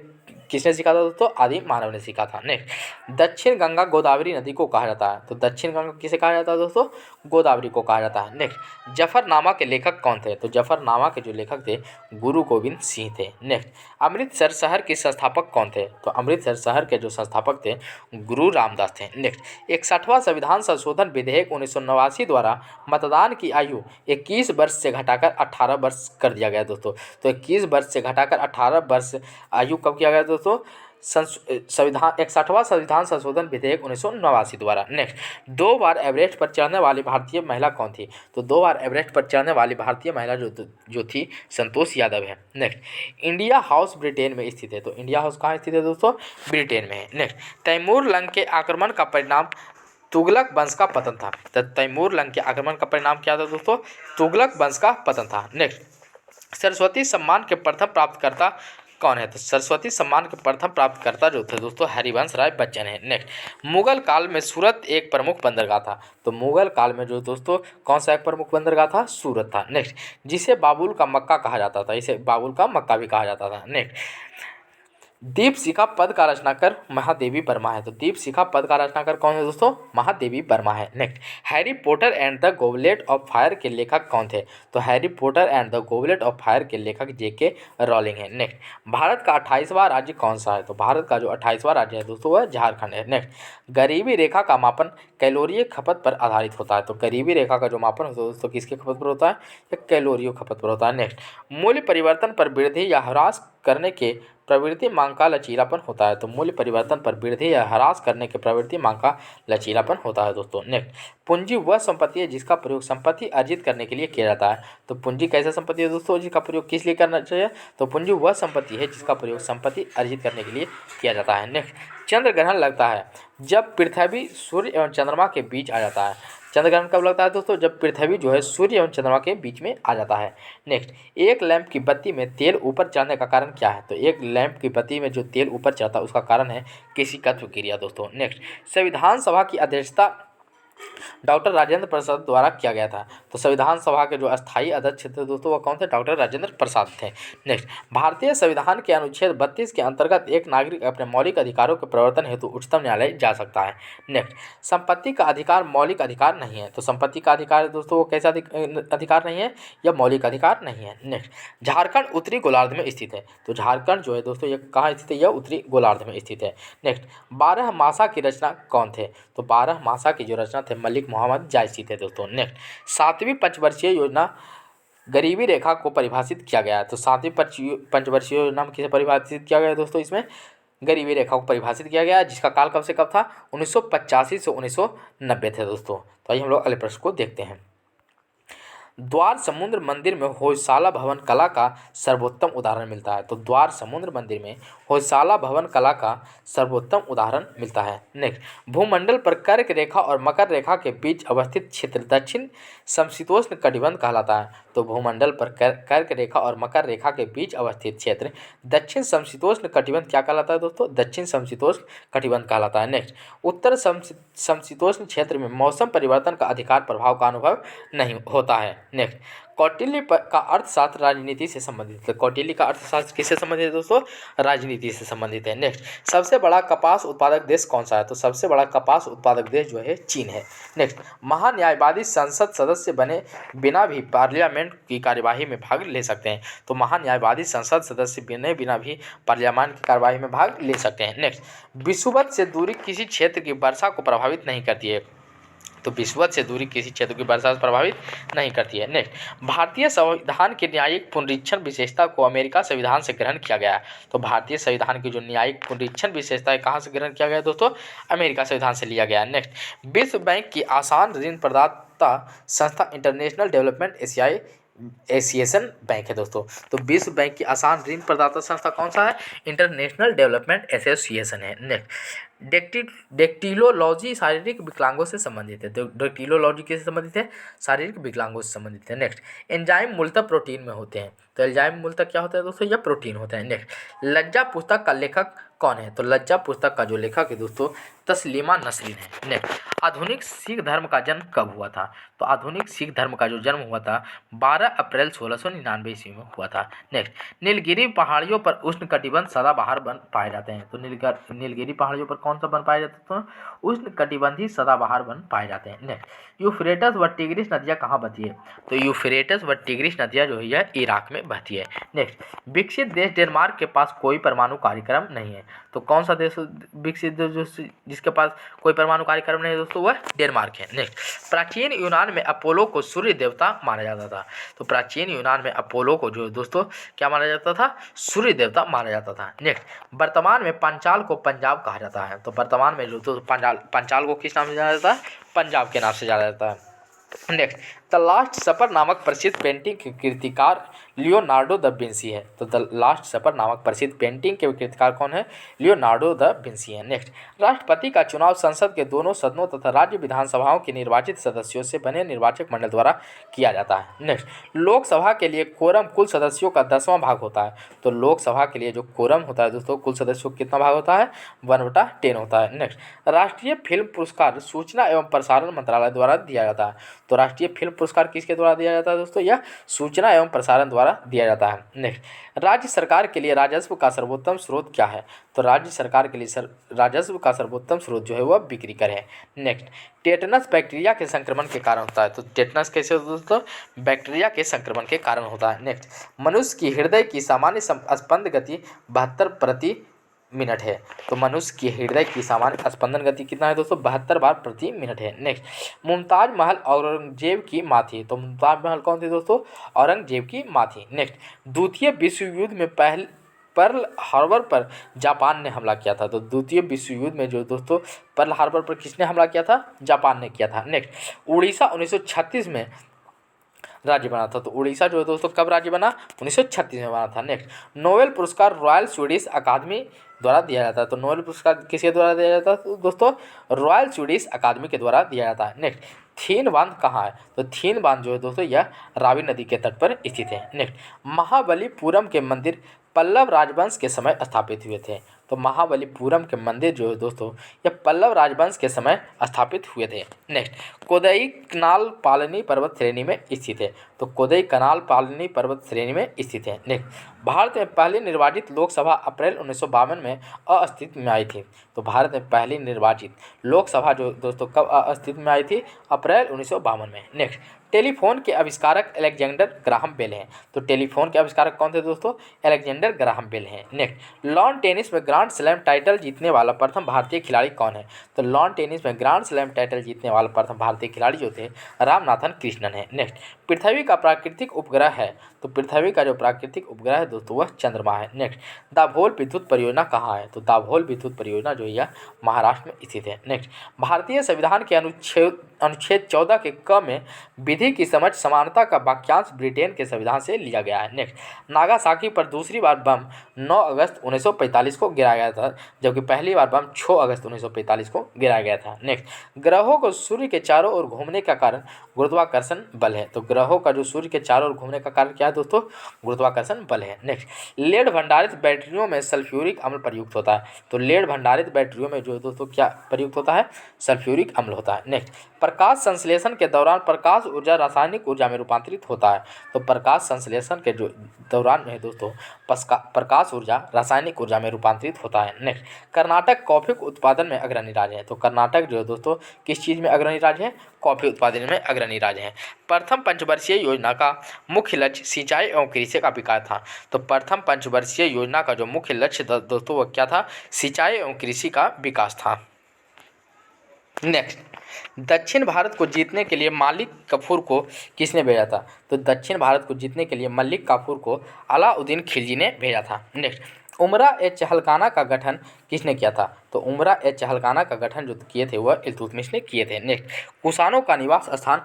किसने सीखा था दोस्तों? आदि मानव ने सीखा था। नेक्स्ट, दक्षिण गंगा गोदावरी नदी को कहा जाता है। तो दक्षिण गंगा किसे कहा जाता है दोस्तों? गोदावरी को कहा जाता है। नेक्स्ट, जफरनामा के लेखक कौन थे? तो जफरनामा के जो लेखक थे गुरु गोविंद सिंह थे। नेक्स्ट, अमृतसर शहर के संस्थापक कौन थे? तो अमृतसर शहर के जो संस्थापक थे गुरु रामदास थे। नेक्स्ट, 61वां संविधान संशोधन विधेयक 1989 द्वारा मतदान की आयु 21 वर्ष से घटाकर 18 वर्ष कर दिया गया दोस्तों। तो 21 वर्ष से घटाकर 18 वर्ष आयु कब किया गया दोस्तों? संविधान 61वां संविधान संशोधन विधेयक 1989 द्वारा। नेक्स्ट, 2 बार एवरेस्ट पर चढ़ने वाली भारतीय महिला कौन थी? तो 2 बार एवरेस्ट पर चढ़ने वाली भारतीय महिला जो थी संतोष यादव है। नेक्स्ट, इंडिया हाउस ब्रिटेन में स्थित है। तो इंडिया हाउस कहाँ स्थित है दोस्तों? ब्रिटेन में है। नेक्स्ट, तैमूर लंग के आक्रमण का परिणाम तुगलक वंश का पतन था। तो तैमूर लंग के आक्रमण का परिणाम क्या था दोस्तों? तुगलक वंश का पतन था। नेक्स्ट, सरस्वती सम्मान के प्रथम प्राप्तकर्ता कौन है? तो सरस्वती सम्मान के प्रथम प्राप्तकर्ता जो थे दोस्तों हरिवंश राय बच्चन है। नेक्स्ट, मुगल काल में सूरत एक प्रमुख बंदरगाह था। तो मुगल काल में जो दोस्तों कौन सा एक प्रमुख बंदरगाह था? सूरत था। नेक्स्ट, जिसे बाबुल का मक्का कहा जाता था, इसे बाबुल का मक्का भी कहा जाता था। नेक्स्ट, दीपशिखा पद का रचनाकार महादेवी वर्मा है। तो दीपशिखा पद का रचनाकार कौन है दोस्तों? महादेवी वर्मा है। Next, Harry Potter and the goblet of fire के लेखक कौन थे? तो Harry Potter and the goblet of fire के लेखक जेके रॉलिंग है। नेक्स्ट, भारत का 28वां राज्य कौन सा है? तो भारत का जो 28वां राज्य है दोस्तों वह झारखंड है। नेक्स्ट, गरीबी रेखा का मापन कैलोरी खपत पर आधारित होता है। तो गरीबी रेखा का जो मापन होता है दोस्तों किसके खपत पर होता है? या कैलोरी खपत पर होता है। नेक्स्ट, मूल्य परिवर्तन पर वृद्धि या ह्रास करने के प्रवृत्ति मांग का लचीलापन होता है। तो मूल्य परिवर्तन पर वृद्धि या ह्रास करने के प्रवृत्ति मांग का लचीलापन होता है दोस्तों। नेक्स्ट, पूंजी वह संपत्ति है जिसका प्रयोग संपत्ति अर्जित करने के लिए किया जाता है। तो पूंजी कैसा संपत्ति है दोस्तों जिसका प्रयोग किस लिए करना चाहिए? तो पूंजी वह संपत्ति है जिसका प्रयोग संपत्ति अर्जित करने के लिए किया जाता है। नेक्स्ट, चंद्र ग्रहण लगता है जब पृथ्वी सूर्य एवं चंद्रमा के बीच आ जाता है। चंद्र ग्रहण कब लगता है दोस्तों? जब पृथ्वी जो है सूर्य एवं चंद्रमा के बीच में आ जाता है। नेक्स्ट, एक लैंप की बत्ती में तेल ऊपर चढ़ने का कारण क्या है? तो एक लैंप की बत्ती में जो तेल ऊपर चढ़ता है उसका कारण है केशिकत्व क्रिया दोस्तों। नेक्स्ट, संविधान सभा की अध्यक्षता डॉक्टर राजेंद्र प्रसाद द्वारा किया गया था। तो संविधान सभा के जो अस्थायी अध्यक्ष थे दोस्तों वह कौन थे? डॉक्टर राजेंद्र प्रसाद थे। नेक्स्ट, भारतीय संविधान के अनुच्छेद 32 के अंतर्गत एक नागरिक अपने मौलिक अधिकारों के प्रवर्तन हेतु उच्चतम न्यायालय जा सकता है। नेक्स्ट, संपत्ति का अधिकार मौलिक अधिकार नहीं है। तो संपत्ति का अधिकार दोस्तों वो कैसा अधिकार नहीं है? यह मौलिक अधिकार नहीं है। नेक्स्ट, झारखंड उत्तरी गोलार्ध में स्थित है। तो झारखंड जो है दोस्तों यह कहाँ स्थित है? यह उत्तरी गोलार्ध में स्थित है। नेक्स्ट, 12 मासा की रचना कौन थे? तो 12 मासा की जो रचना थे मलिक मोहम्मद जायसी थे दोस्तों। नेक्स्ट, 7वीं पंचवर्षीय योजना गरीबी रेखा को परिभाषित किया गया है। तो 7वीं पंचवर्षीय योजना में किसे परिभाषित किया गया है दोस्तों? इसमें गरीबी रेखा को परिभाषित किया गया है जिसका काल कब से कब था? 1985 से 1990 थे दोस्तों। तो आइए हम लोग अगले प्रश्न को देखते हैं। द्वार समुद्र मंदिर में होयसाला भवन कला का सर्वोत्तम उदाहरण मिलता है। तो द्वार समुद्र मंदिर में होयसाला भवन कला का सर्वोत्तम उदाहरण मिलता है। नेक्स्ट, भूमंडल पर कर्क रेखा और मकर रेखा के बीच अवस्थित क्षेत्र दक्षिण समशीतोष्ण कटिबंध कहलाता है। तो भूमंडल पर कर्क रेखा और मकर रेखा के बीच अवस्थित क्षेत्र दक्षिण समशीतोष्ण कटिबंध क्या कहलाता है दोस्तों? दक्षिण समशीतोष्ण कटिबंध कहलाता है। नेक्स्ट, उत्तर समशीतोष्ण क्षेत्र में मौसम परिवर्तन का अधिकार प्रभाव का अनुभव नहीं होता है। नेक्स्ट, कौटिल्य का अर्थशास्त्र राजनीति से संबंधित है। कौटिल्य का अर्थशास्त्र किससे संबंधित है दोस्तों? राजनीति से संबंधित है। नेक्स्ट, सबसे बड़ा कपास उत्पादक देश कौन सा है? तो सबसे बड़ा कपास उत्पादक देश जो है चीन है। नेक्स्ट, महान्यायवादी संसद सदस्य बने बिना भी पार्लियामेंट की कार्यवाही में भाग ले सकते हैं। तो महान्यायवादी संसद सदस्य बने बिना भी पार्लियामेंट की कार्यवाही में भाग ले सकते हैं। नेक्स्ट, विषुवत से दूरी किसी क्षेत्र की वर्षा को प्रभावित नहीं करती है। तो विषुवत से दूरी किसी क्षेत्र की वर्षा से प्रभावित नहीं करती है। नेक्स्ट, भारतीय संविधान की न्यायिक पुनरीक्षण विशेषता को अमेरिका संविधान से ग्रहण किया गया है। तो भारतीय संविधान की जो न्यायिक पुनरीक्षण विशेषता है कहाँ से ग्रहण किया गया है दोस्तों? अमेरिका संविधान से लिया गया है। नेक्स्ट, विश्व बैंक की आसान ऋण प्रदाता संस्था इंटरनेशनल डेवलपमेंट एसोसिएशन बैंक है दोस्तों। तो विश्व बैंक की आसान ऋण प्रदाता संस्था कौन सा है? इंटरनेशनल डेवलपमेंट एसोसिएशन है। नेक्स्ट, डेक्टिलोलॉजी शारीरिक विकलांगों से संबंधित है। तो डेक्टिलोलॉजी किससे संबंधित है? शारीरिक विकलांगों से संबंधित है। नेक्स्ट, एंजाइम मूलतः प्रोटीन में होते हैं। तो एंजाइम मूलतः क्या होता है दोस्तों? यह प्रोटीन होता है। नेक्स्ट, लज्जा पुस्तक का लेखक कौन है? तो लज्जा पुस्तक का जो लेखक है दोस्तों तस्लीमा नसरीन है। नेक्स्ट, आधुनिक सिख धर्म का जन्म कब हुआ था? तो आधुनिक सिख धर्म का जो जन्म हुआ था 12 अप्रैल 1699 ईस्वी में हुआ था। नेक्स्ट, नीलगिरी पहाड़ियों पर उष्णकटिबंध सदाबहार वन पाए जाते हैं। तो नीलगिरी पहाड़ियों पर कौन सा वन पाए जाते हैं? उष्णकटिबंधी सदाबहार वन पाए जाते हैं। नेक्स्ट, यूफ्रेटस व टिग्रिस नदियाँ कहाँ बहती है? तो यूफ्रेटस व टिग्रिस नदियाँ जो है इराक में बहती है। नेक्स्ट, विकसित देश डेनमार्क के पास कोई परमाणु कार्यक्रम नहीं है। तो कौन सा देश विकसित देश जो जिसके पास कोई परमाणु कार्यक्रम नहीं है दोस्तों, वह डेनमार्क है। नेक्स्ट, प्राचीन यूनान में अपोलो को सूर्य देवता माना जाता था। तो प्राचीन यूनान में अपोलो को जो दोस्तों क्या माना जाता था, सूर्य देवता माना जाता था। नेक्स्ट, वर्तमान में पंचाल को पंजाब कहा जाता है। तो वर्तमान में जो तो पंचाल को किस नाम से जाना जाता है, पंजाब के नाम से जाना जाता है। नेक्स्ट, द लास्ट सपर नामक प्रसिद्ध पेंटिंग के कृतिकार लियोनार्डो द विंसी है। तो द लास्ट सपर नामक प्रसिद्ध पेंटिंग के कृतिकार कौन है, लियोनार्डो द विंसी है। नेक्स्ट, राष्ट्रपति का चुनाव संसद के दोनों सदनों तथा राज्य विधानसभाओं के निर्वाचित सदस्यों से बने निर्वाचक मंडल द्वारा किया जाता है। नेक्स्ट, लोकसभा के लिए कोरम कुल सदस्यों का 10वां भाग होता है। तो लोकसभा के लिए जो कोरम होता है दोस्तों, कुल सदस्यों का कितना भाग होता है, 1/10 होता है। नेक्स्ट, राष्ट्रीय फिल्म पुरस्कार सूचना एवं प्रसारण मंत्रालय द्वारा दिया जाता है। तो राष्ट्रीय फिल्म पुरस्कार किसके द्वारा दिया जाता है दोस्तों, यह सूचना एवं प्रसारण द्वारा दिया जाता है। नेक्स्ट, राज्य सरकार के लिए राजस्व का सर्वोत्तम स्रोत क्या है। तो राज्य सरकार के लिए राजस्व का सर्वोत्तम स्रोत जो है वह बिक्री कर है। नेक्स्ट, टेटनस बैक्टीरिया के संक्रमण के कारण होता है। तो टेटनस कैसे होता है दोस्तों, बैक्टीरिया के संक्रमण के कारण होता है। नेक्स्ट, मनुष्य की हृदय की सामान्य स्पंदन गति 72 प्रति मिनट है। तो मनुष्य की हृदय की सामान्य स्पंदन गति कितना है दोस्तों, 72 बार प्रति मिनट है। नेक्स्ट, मुमताज महल औरंगजेब की माँ थी। तो मुमताज महल कौन थी दोस्तों, औरंगजेब की माँ थी। नेक्स्ट, द्वितीय विश्व युद्ध में पर्ल हार्बर पर जापान ने हमला किया था। तो द्वितीय विश्व युद्ध में जो दोस्तों पर्ल हार्बर पर किसने हमला किया था, जापान ने किया था। नेक्स्ट, उड़ीसा 1936 में राज्य बना था। तो उड़ीसा जो है दोस्तों कब राज्य बना, 1936 में बना था। नेक्स्ट, नोबेल पुरस्कार रॉयल स्वीडिश अकादमी द्वारा दिया जाता है। तो नोबेल पुरस्कार किसके द्वारा दिया जाता है तो दोस्तों, रॉयल स्वीडिश अकादमी के द्वारा दिया जाता है। नेक्स्ट, थीन बांध कहाँ है। तो थीन बांध जो है दोस्तों यह रावी नदी के तट पर स्थित है। नेक्स्ट, महाबलीपुरम के मंदिर पल्लव राजवंश के समय स्थापित हुए थे। तो महाबलीपुरम के मंदिर जो है दोस्तों यह पल्लव राजवंश के समय स्थापित हुए थे। नेक्स्ट, कोदई कनाल पालनी पर्वत श्रेणी में स्थित है। तो कोदई कनाल पालनी पर्वत श्रेणी में स्थित है। नेक्स्ट, भारत में पहली निर्वाचित लोकसभा अप्रैल 1952 में अस्तित्व में आई थी। तो भारत में पहली निर्वाचित लोकसभा जो दोस्तों कब अस्तित्व में आई थी, अप्रैल 1952 में। नेक्स्ट, टेलीफोन के आविष्कारक अलेक्जेंडर ग्राहम बेल हैं। तो टेलीफोन के आविष्कारक कौन थे दोस्तों, अलेक्जेंडर ग्राहम बेल हैं। नेक्स्ट, लॉन टेनिस में ग्रांड स्लैम टाइटल जीतने वाला प्रथम भारतीय खिलाड़ी कौन है। तो लॉन टेनिस में ग्रांड स्लैम टाइटल जीतने वाला प्रथम भारतीय खिलाड़ी जो थे रामनाथन कृष्णन है। नेक्स्ट, पृथ्वी का प्राकृतिक उपग्रह है। तो पृथ्वी का जो प्राकृतिक उपग्रह है दोस्तों वह चंद्रमा है। नेक्स्ट, दाभोल विद्युत परियोजना कहाँ है। तो दाभोल विद्युत परियोजना जो है महाराष्ट्र में स्थित है। नेक्स्ट, भारतीय संविधान के अनुच्छेद 14 के क में विधि की समझ समानता का वाक्यांश ब्रिटेन के संविधान से लिया गया है। नेक्स्ट, नागासाकी पर दूसरी बार बम 9 अगस्त 1945 को गिराया गया था, जबकि पहली बार बम 6 अगस्त 1945 को गिराया गया था। नेक्स्ट, ग्रहों को सूर्य के चारों ओर घूमने का कारण गुरुत्वाकर्षण बल है। तो ग्रहों का जो सूर्य के चारों ओर घूमने का कारण क्या है दोस्तों, गुरुत्वाकर्षण बल है। नेक्स्ट, लेड भंडारित बैटरियों में सल्फ्यूरिक अम्ल प्रयुक्त होता है। तो लेड भंडारित बैटरियों में जो दोस्तों क्या प्रयुक्त होता है, सल्फ्यूरिक अम्ल होता है। नेक्स्ट, प्रकाश संश्लेषण के दौरान प्रकाश ऊर्जा रासायनिक ऊर्जा में रूपांतरित होता है। तो प्रकाश संश्लेषण के जो दौरान है दोस्तों प्रकाश ऊर्जा रासायनिक ऊर्जा में रूपांतरित होता है। नेक्स्ट, कर्नाटक कॉफी उत्पादन में अग्रणी राज्य है। तो कर्नाटक जो है दोस्तों किस चीज़ में अग्रणी राज्य है, कॉफी उत्पादन में अग्रणी राज्य है। प्रथम पंचवर्षीय योजना का मुख्य लक्ष्य सिंचाई एवं कृषि का विकास था। तो प्रथम पंचवर्षीय योजना का जो मुख्य लक्ष्य दोस्तों वह क्या था, सिंचाई एवं कृषि का विकास था। नेक्स्ट, दक्षिण भारत को जीतने के लिए मलिक काफूर को किसने भेजा था। तो दक्षिण भारत को जीतने के लिए मलिक काफूर को अलाउद्दीन खिलजी ने भेजा था। नेक्स्ट, उमरा ए चहलकाना का गठन किसने किया था। तो उमरा ए चहलकाना का गठन जो किए थे वह इल्तुतमिश ने किए थे। नेक्स्ट, कुषाणों का निवास स्थान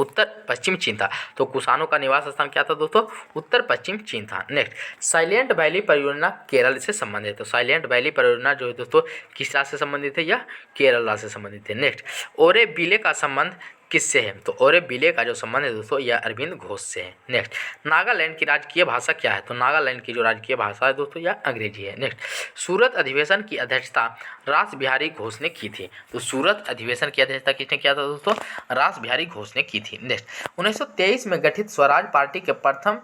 उत्तर पश्चिम चीन था। तो कुषाणों का निवास स्थान क्या था दोस्तों, उत्तर पश्चिम चीन था। नेक्स्ट, साइलेंट वैली परियोजना केरल से संबंधित है। तो साइलेंट वैली परियोजना जो है दोस्तों किस राज्य से संबंधित है, यह केरल राज्य से संबंधित है। नेक्स्ट, ओरे बिले का संबंध किससे है। तो ओरे बिले का जो संबंध है दोस्तों यह अरविंद घोष से है। नेक्स्ट, नागालैंड की राजकीय भाषा क्या है। तो नागालैंड की जो राजकीय भाषा है दोस्तों यह अंग्रेजी है। नेक्स्ट, सूरत अधिवेशन की अध्यक्षता रास बिहारी घोष ने की थी। तो सूरत अधिवेशन की अध्यक्षता किसने किया था दोस्तों, रास बिहारी घोष ने की थी। नेक्स्ट, 1923 में गठित स्वराज पार्टी के प्रथम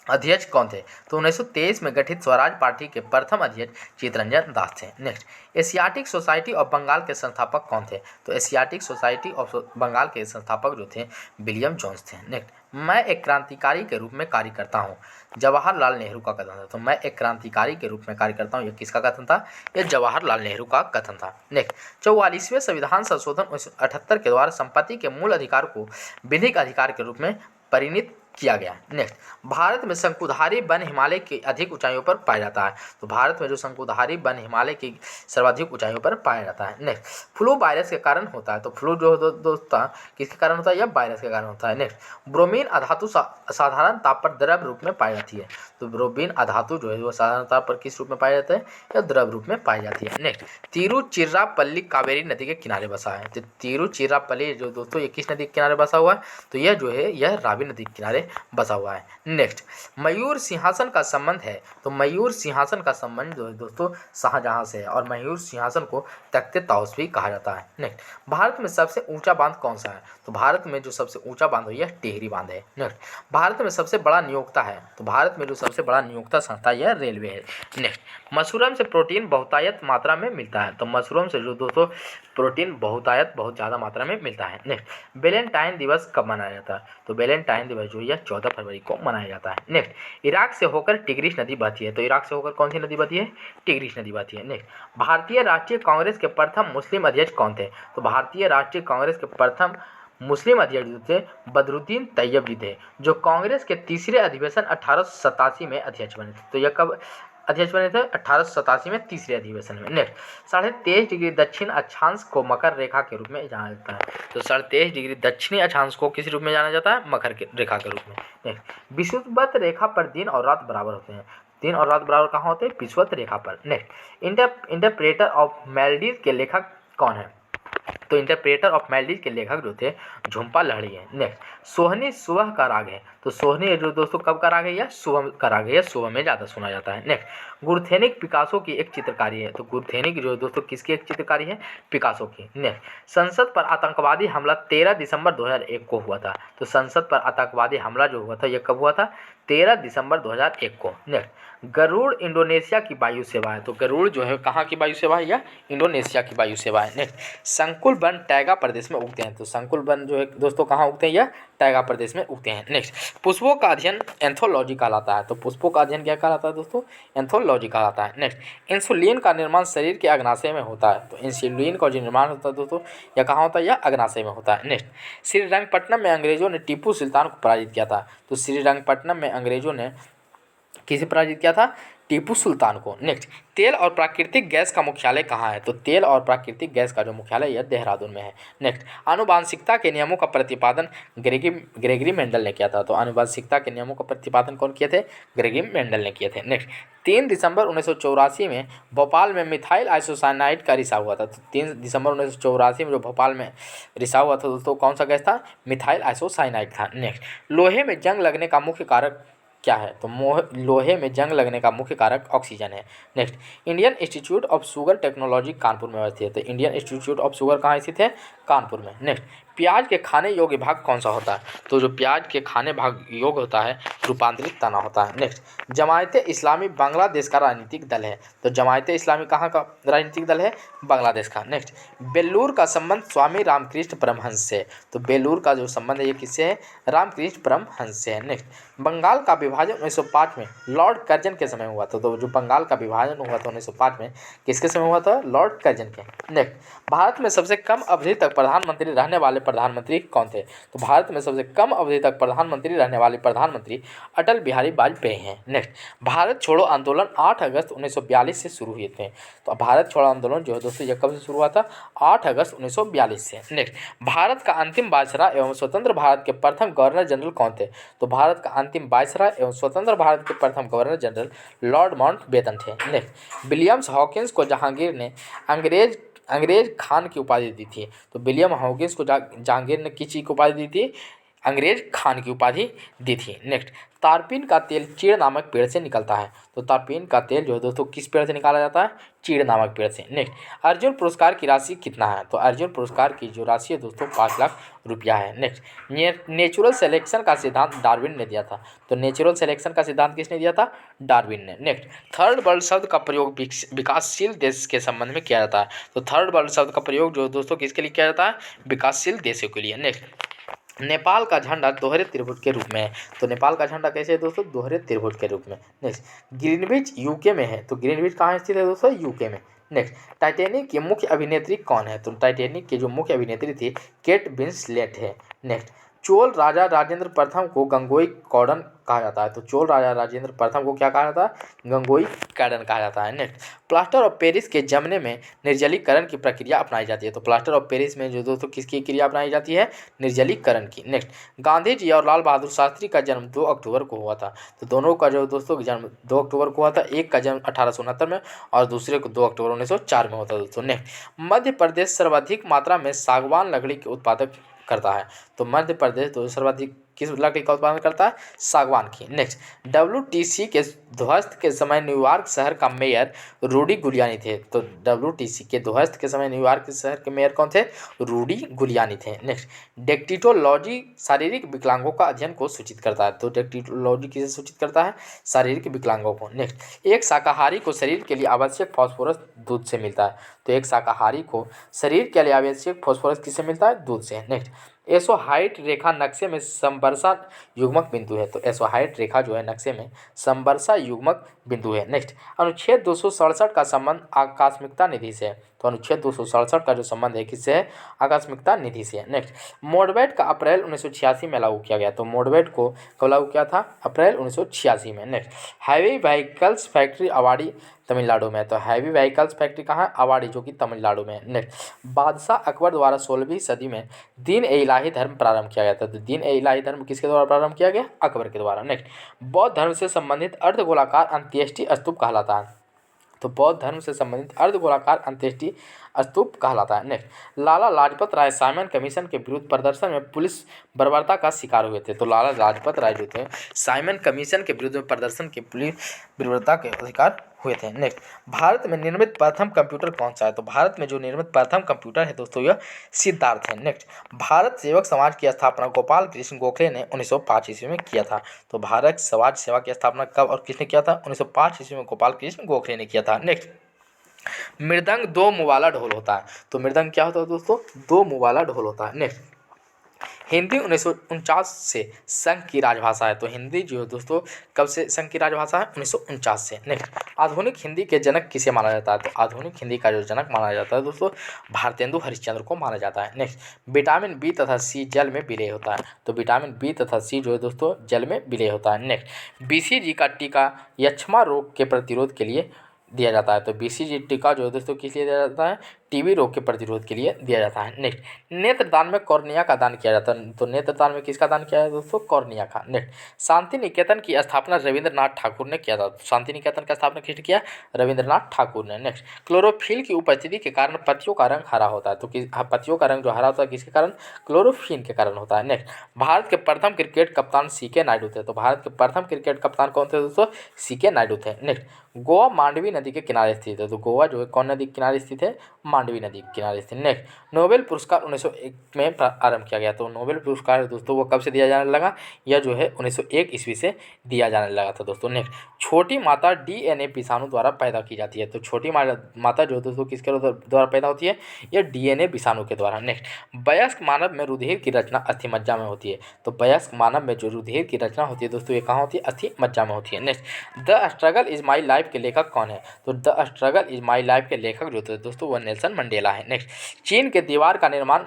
अध्यक्ष कौन थे? तो 1923 में गठित स्वराज पार्टी के प्रथम अध्यक्ष चित्तरंजन दास थे। Next, Asiatic society of Bengal के संस्थापक कौन थे? तो एशियाटिक सोसाइटी ऑफ बंगाल के संस्थापक जो थे विलियम जोन्स थे। नेक्स्ट, मैं एक क्रांतिकारी के रूप में कार्य करता हूँ, जवाहरलाल नेहरू का कथन था। तो मैं एक क्रांतिकारी के रूप में कार्य करता हूँ, यह किसका कथन था? यह जवाहरलाल नेहरू का कथन था। नेक्स्ट, 44वें संविधान संशोधन 1978 के द्वारा संपत्ति के मूल अधिकार को विधिक अधिकार के रूप में परिणत किया गया। नेक्स्ट, भारत में शंकुधारी वन हिमालय की अधिक ऊंचाइयों पर पाया जाता है। तो भारत में जो शंकुधारी वन हिमालय की सर्वाधिक ऊंचाइयों पर पाया जाता है। नेक्स्ट, फ्लू वायरस के कारण होता है। तो फ्लू जो दोस्तों किसके कारण होता है? यह वायरस के कारण होता है। नेक्स्ट, ब्रोमीन अधातु साधारण ताप पर द्रव रूप में पाई जाती है। तो ब्रोमीन अधातु जो है वो साधारण ताप पर किस रूप में पाया जाता है? यह द्रव रूप में पाई जाती है। नेक्स्ट, तिरुचिरापल्ली कावेरी नदी के किनारे बसा है। तो तिरुचिरापल्ली जो दोस्तों ये किस नदी के किनारे बसा हुआ है? तो यह जो है यह रावी नदी के किनारे बसा हुआ है। नेक्स्ट, मयूर सिंहासन का संबंध है। तो मयूर सिंहासन का संबंध जो है दोस्तों शाहजहां से है, और मयूर सिंहासन को तख्ते ताउस भी कहा जाता है। नेक्स्ट, भारत में सबसे ऊंचा बांध कौन सा है? तो भारत में जो सबसे ऊंचा बांध है यह टिहरी बांध है। नेक्स्ट, भारत में सबसे बड़ा नियोक्ता है। तो भारत में जो सबसे बड़ा नियोक्ता संस्था यह रेलवे है। नेक्स्ट, मशरूम से प्रोटीन बहुतायत मात्रा में मिलता है। तो मशरूम से जो दोस्तों प्रोटीन बहुतायत बहुत ज़्यादा मात्रा में मिलता है। नेक्स्ट, वैलेंटाइन दिवस कब मनाया जाता है? तो वैलेंटाइन दिवस जो यह 14 फरवरी को मनाया जाता है। नेक्स्ट, इराक से होकर टिग्रिस नदी बहती है। तो इराक से होकर कौन सी नदी बहती है? टिग्रिस नदी बहती है। नेक्स्ट, भारतीय राष्ट्रीय कांग्रेस के प्रथम मुस्लिम अध्यक्ष कौन थे? तो भारतीय राष्ट्रीय कांग्रेस के प्रथम मुस्लिम अध्यक्ष जो थे बदरुद्दीन तैयब जी थे, जो कांग्रेस के तीसरे अधिवेशन 1887 में अध्यक्ष बने थे। तो यह कब अध्यक्ष बने थे? 1887 में तीसरे अधिवेशन में। नेक्स्ट, 23.5 डिग्री दक्षिण अक्षांश को मकर रेखा के रूप में जाना जाता है। तो 23.5 डिग्री दक्षिणी अक्षांश को किस रूप में जाना जाता है? मकर रेखा के रूप में। नेक्स्ट, विषुवत रेखा पर दिन और रात बराबर होते हैं। दिन और रात बराबर कहाँ होते हैं? विषुवत रेखा पर। नेक्स्ट, इंटरप्रेटर ऑफ मेलडीज के लेखक कौन है? तो इंटरप्रेटर ऑफ मेलडीज के लेखक जो थे झुम्पा लाहिड़ी हैं। नेक्स्ट, सोहनी सुबह का राग है। तो सोहनी जो दोस्तों कब का राग है? यह सुबह का राग है, यह सुबह में ज़्यादा सुना जाता है। नेक्स्ट, गुरथेनिक पिकासो की एक चित्रकारी है। तो गुरथेनिक जो दोस्तों किसकी एक चित्रकारी है? पिकासो की। नेक्स्ट, संसद पर आतंकवादी हमला 13 दिसंबर 2001 को हुआ था। तो संसद पर आतंकवादी हमला जो हुआ था यह कब हुआ था? 13 दिसंबर 2001 को। नेक्स्ट, गरुड़ इंडोनेशिया की वायु सेवा है। तो गरुड़ जो है कहाँ की वायु सेवा है? यह इंडोनेशिया की वायु सेवा है। नेक्स्ट, संकुल वन टैगा प्रदेश में उगते हैं। तो संकुल वन जो है दोस्तों कहाँ उगते हैं? यह टैगा प्रदेश में उगते हैं। नेक्स्ट, पुष्पों का अध्ययन एंथोलॉजी कहलाता है। तो पुष्पों का अध्ययन क्या कहलाता है दोस्तों? एंथोलॉजी कहलाता है। नेक्स्ट, इंसुलिन का निर्माण शरीर के अग्नाशय में होता है। तो इंसुलिन का जो निर्माण होता है दोस्तों यह कहाँ होता है? यह अग्नाशय में होता है। नेक्स्ट, श्रीरंगपट्टनम में अंग्रेजों ने टीपू सुल्तान को पराजित किया था। तो श्रीरंगपट्टनम में अंग्रेजों ने किसे पराजित किया था? टीपू सुल्तान को। नेक्स्ट, तेल और प्राकृतिक गैस का मुख्यालय कहाँ है? तो तेल और प्राकृतिक गैस का जो मुख्यालय यह देहरादून में है। नेक्स्ट, आनुवांशिकता के नियमों का प्रतिपादन ग्रेगरी मेंडल ने किया था। तो आनुवांशिकता के नियमों का प्रतिपादन कौन किए थे? ग्रेगरी मेंडल ने किए थे। नेक्स्ट, 3 दिसंबर 1984 में भोपाल में मिथाइल आइसोसाइनाइड का रिसाव हुआ था। तो 3 दिसंबर 1984 में जो भोपाल में रिसाव हुआ था दोस्तों कौन सा गैस था? मिथाइल आइसोसाइनाइड था। नेक्स्ट, लोहे में जंग लगने का मुख्य कारक क्या है? तो लोहे में जंग लगने का मुख्य कारक ऑक्सीजन है। Next, Indian institute of sugar technology Kanpur में स्थित है। तो इंडियन इंस्टीट्यूट ऑफ शुगर कहाँ स्थित है? कानपुर में। नेक्स्ट, प्याज के खाने योग्य भाग कौन सा होता है? तो जो प्याज के खाने भाग योग्य होता है रूपांतरित तना होता है। नेक्स्ट, जमायत इस्लामी बांग्लादेश का राजनीतिक दल है। तो जमायत इस्लामी कहाँ का राजनीतिक दल है? बांग्लादेश का। नेक्स्ट, बेलूर का संबंध स्वामी रामकृष्ण परमहंस से। तो बेलूर का जो संबंध है ये किससे है? रामकृष्ण परमहंस से है। नेक्स्ट, बंगाल का विभाजन 1905 में लॉर्ड कर्जन के समय हुआ था। तो जो बंगाल का विभाजन हुआ था 1905 में किसके समय हुआ था? लॉर्ड कर्जन के। नेक्स्ट, भारत में सबसे कम अवधि तक प्रधानमंत्री रहने वाले प्रधानमंत्री कौन थे? तो भारत में सबसे कम अवधि तक प्रधानमंत्री रहने वाले प्रधानमंत्री अटल बिहारी वाजपेयी हैं। नेक्स्ट, भारत छोड़ो आंदोलन 8 अगस्त 1942 से शुरू हुए थे। तो भारत छोड़ो आंदोलन जो है दोस्तों यह कब से शुरू हुआ था? 8 अगस्त 1942 से। नेक्स्ट, भारत का अंतिम वायसराय एवं स्वतंत्र भारत के प्रथम गवर्नर जनरल कौन थे? तो भारत का अंतिम वायसराय एवं स्वतंत्र भारत के प्रथम गवर्नर जनरल लॉर्ड माउंटबेटन थे। नेक्स्ट, विलियम्स हॉकिंस को जहांगीर ने अंग्रेज खान की उपाधि दी थी। तो विलियम हॉकिंस को जहांगीर ने किस चीज़ की उपाधि दी थी? अंग्रेज खान की उपाधि दी थी। नेक्स्ट, तारपीन का तेल चीड़ नामक पेड़ से निकलता है। तो तारपीन का तेल जो है दोस्तों किस पेड़ से निकाला जाता है? चीड़ नामक पेड़ से। नेक्स्ट, अर्जुन पुरस्कार की राशि कितना है? तो अर्जुन पुरस्कार की जो राशि है दोस्तों 5 लाख रुपया है। नेक्स्ट, नेचुरल सिलेक्शन का सिद्धांत डार्विन ने दिया था। तो नेचुरल सिलेक्शन का सिद्धांत किसने दिया था? डार्विन ने। नेक्स्ट, थर्ड वर्ल्ड शब्द का प्रयोग विकासशील देश के संबंध में किया जाता है। तो थर्ड वर्ल्ड शब्द का प्रयोग जो दोस्तों किसके लिए किया जाता है? विकासशील देशों के लिए। नेक्स्ट, नेपाल का झंडा दोहरे त्रिभुज के रूप में है। तो नेपाल का झंडा कैसे है दोस्तों? दोहरे त्रिभुज के रूप में। नेक्स्ट, ग्रीनविच यूके में है। तो ग्रीनविच कहाँ स्थित है दोस्तों? यूके में। नेक्स्ट, टाइटैनिक की मुख्य अभिनेत्री कौन है? तो टाइटैनिक की जो मुख्य अभिनेत्री थी केट विंसलेट है। नेक्स्ट, चोल राजा राजेंद्र प्रथम को गंगोई कॉर्डन कहा जाता है। तो चोल राजा राजेंद्र प्रथम को क्या कहा जाता है? गंगोई कॉर्डन कहा जाता है। नेक्स्ट, प्लास्टर ऑफ पेरिस के जमने में निर्जलीकरण की प्रक्रिया अपनाई जाती है। तो प्लास्टर ऑफ पेरिस में जो दोस्तों किसकी क्रिया अपनाई जाती है? निर्जलीकरण की। नेक्स्ट, गांधी जी और लाल बहादुर शास्त्री का जन्म 2 अक्टूबर को हुआ था। तो दोनों का जो दोस्तों जन्म 2 अक्टूबर को हुआ था। एक का जन्म 1869 में और दूसरे को 2 अक्टूबर 1904 में होता है दोस्तों। नेक्स्ट, मध्य प्रदेश सर्वाधिक मात्रा में सागवान लकड़ी के उत्पादक करता है। तो मध्य प्रदेश तो सर्वाधिक किस लकड़ी का उत्पादन करता है? सागवान की। नेक्स्ट, WTC के ध्वस्त के समय न्यूयॉर्क शहर का मेयर रूडी गुलियानी थे। तो WTC के ध्वस्त के समय न्यूयॉर्क शहर के मेयर कौन थे? रूडी गुलियानी थे। नेक्स्ट, डेक्टिटोलॉजी शारीरिक विकलांगों का अध्ययन को सूचित करता है। तो डेक्टिटोलॉजी किसे सूचित करता है? शारीरिक विकलांगों को। नेक्स्ट, एक शाकाहारी को शरीर के लिए आवश्यक फास्फोरस दूध से मिलता है। तो एक शाकाहारी को शरीर के लिए आवश्यक फास्फोरस किससे मिलता है? दूध से। नेक्स्ट, एसोहाइट रेखा नक्शे में समवर्षा युग्मक बिंदु है। तो एसोहाइट रेखा जो है नक्शे में समवर्षा युग्मक बिंदु है। नेक्स्ट, अनुच्छेद 267 का संबंध आकस्मिकता निधि से है। तो अनुच्छेद 267 का जो संबंध है किससे है? आकस्मिकता निधि से है। नेक्स्ट, मोडवेट का अप्रैल 1986 में लागू किया गया। तो मोडवेट को कब लागू किया था? अप्रैल 1986 में। Next, heavy vehicles factory Avadi Tamil Nadu में। तो हैवी व्हीकल्स फैक्ट्री कहाँ है? अवाड़ी, जो कि तमिलनाडु में। नेक्स्ट, बादशाह अकबर द्वारा 16वीं सदी में दीन ए इलाही धर्म प्रारंभ किया गया था। तो दीन ए इलाही धर्म किसके द्वारा प्रारंभ किया गया? अकबर के द्वारा। नेक्स्ट, बौद्ध धर्म से संबंधित अर्धगोलाकार अंत्येष्टि स्तूप कहलाता है। तो बौद्ध धर्म से संबंधित अर्धगोलाकार अंत्येष्टि स्तूप कहलाता है। Next, Lala Lajpat Rai Simon commission के विरुद्ध प्रदर्शन में पुलिस बर्बरता का शिकार हुए थे। तो लाला लाजपत राय जो थे साइमन कमीशन के विरुद्ध प्रदर्शन के पुलिस बर्बरता के शिकार हुए थे। नेक्स्ट, भारत में निर्मित प्रथम कंप्यूटर कौन सा है? तो भारत में जो निर्मित प्रथम कंप्यूटर है दोस्तों यह सिद्धार्थ है। नेक्स्ट, भारत सेवक समाज की स्थापना गोपाल कृष्ण गोखले ने 1905 ईस्वी में किया था। तो भारत समाज सेवा की स्थापना कब और किसने किया था? 1905 ईस्वी में गोपाल कृष्ण गोखले ने किया था। नेक्स्ट, मृदंग 2 मुँह वाला ढोल होता है। तो मृदंग क्या होता है दोस्तों? 2 मुँह वाला ढोल होता है। नेक्स्ट, हिंदी 1949 से संघ की राजभाषा है। तो हिंदी जो है दोस्तों कब से संघ की राजभाषा है? 1949 से। नेक्स्ट, आधुनिक हिंदी के जनक किसे माना जाता है? तो आधुनिक हिंदी का जो जनक माना जाता है दोस्तों भारतेंदु हरिश्चंद्र को माना जाता है। नेक्स्ट, विटामिन बी तथा सी जल में विलय होता है। तो विटामिन बी तथा सी जो है दोस्तों जल में विलय होता है। नेक्स्ट, BCG का टीका यक्ष्मा रोग के प्रतिरोध के लिए दिया जाता है। तो BCG टीका जो है दोस्तों किस लिए दिया जाता है? TB रोग के प्रतिरोध के लिए दिया जाता है। नेक्स्ट, नेत्रदान में कॉर्निया का दान किया जाता है। तो नेत्रदान में किसका दान किया है दोस्तों? कॉर्निया का। नेक्स्ट, शांति निकेतन की स्थापना रविंद्रनाथ ठाकुर ने किया था। तो शांति निकेतन का स्थापना किसने किया? रविंद्रनाथ ठाकुर ने। नेक्स्ट, क्लोरोफिल की उपस्थिति के कारण पत्तियों का रंग हरा होता है। तो पत्तियों का रंग जो हरा होता है किसके कारण? क्लोरोफिल के कारण होता है। नेक्स्ट, भारत के प्रथम क्रिकेट कप्तान CK नायडू थे। तो भारत के प्रथम क्रिकेट कप्तान कौन थे दोस्तों? CK नायडू थे। नेक्स्ट, गोवा मांडवी नदी के किनारे स्थित है। तो गोवा जो है कौन नदी के किनारे स्थित है? मांडवी नदी के किनारे स्थित। नेक्स्ट, नोबेल पुरस्कार 1901 में प्रारंभ किया गया। तो नोबेल पुरस्कार दोस्तों वो कब से दिया जाने लगा? यह जो है 1901 ईस्वी से दिया जाने लगा था दोस्तों। नेक्स्ट, छोटी माता DNA विषाणु द्वारा पैदा की जाती है। तो छोटी माता जो दोस्तों किसके द्वारा पैदा होती है? यह DNA विषाणु के द्वारा। नेक्स्ट, वयस्क मानव में रुधिर की रचना अस्थिमज्जा में होती है। तो वयस्क मानव में जो रुधिर की रचना होती है दोस्तों ये कहाँ होती है? अस्थिमज्जा में होती है। Next, the struggle is my life के लेखक कौन है? तो the struggle is my life के लेखक जो थे दोस्तों वो नेल्सन मंडेला है। नेक्स्ट, चीन के दीवार का निर्माण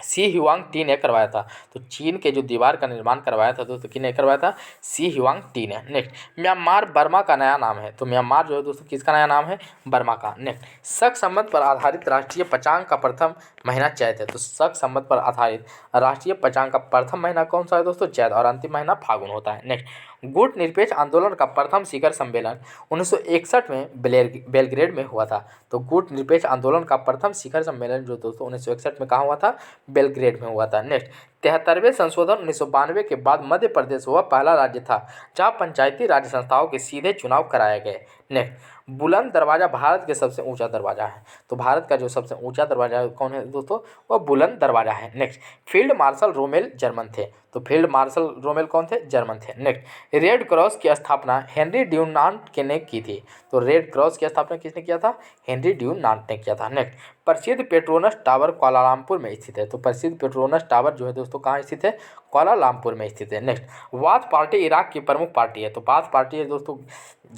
सी ह्युआंग-टी ने करवाया था। तो चीन के जो दीवार का निर्माण करवाया था दोस्तों किसने करवाया था? सी ह्युआंग-टी ने। नेक्स्ट, म्यांमार बर्मा का नया नाम है। तो म्यांमार जो है दोस्तों किसका नया नाम है? बर्मा का। नेक्स्ट, शक संबंध पर आधारित राष्ट्रीय पंचांग का प्रथम महीना चैत है। तो शक संबंध पर आधारित राष्ट्रीय पंचांग का प्रथम महीना कौन सा है दोस्तों? चैत और अंतिम महीना फागुन होता है। नेक्स्ट, गुट निरपेक्ष आंदोलन का प्रथम शिखर सम्मेलन 1961 में बेलग्रेड में हुआ था। तो गुट निरपेक्ष आंदोलन का प्रथम शिखर सम्मेलन जो दोस्तों 1961 में कहाँ हुआ था? बेलग्रेड में हुआ था। नेक्स्ट, 73वें संशोधन 1992 के बाद मध्य प्रदेश वह पहला राज्य था जहां पंचायती राज संस्थाओं के सीधे चुनाव कराए गए। नेक्स्ट, बुलंद दरवाजा भारत के सबसे ऊंचा दरवाजा है। तो भारत का जो सबसे ऊंचा दरवाजा कौन है दोस्तों, वह बुलंद दरवाजा है। Next, field marshal Rommel German थे। तो फील्ड मार्शल रोमेल कौन थे, जर्मन थे। नेक्स्ट, रेड क्रॉस की स्थापना हेनरी ड्यूनांट के ने की थी। तो रेड क्रॉस की स्थापना किसने किया था, हेनरी ड्यूनांट ने किया था। नेक्स्ट, प्रसिद्ध पेट्रोनस टावर कुआलालंपुर में स्थित है। तो प्रसिद्ध पेट्रोनस टावर जो है दोस्तों कहाँ स्थित है, कुआलालंपुर में स्थित है। नेक्स्ट, वाथ पार्टी इराक की प्रमुख पार्टी है। तो वाथ पार्टी है दोस्तों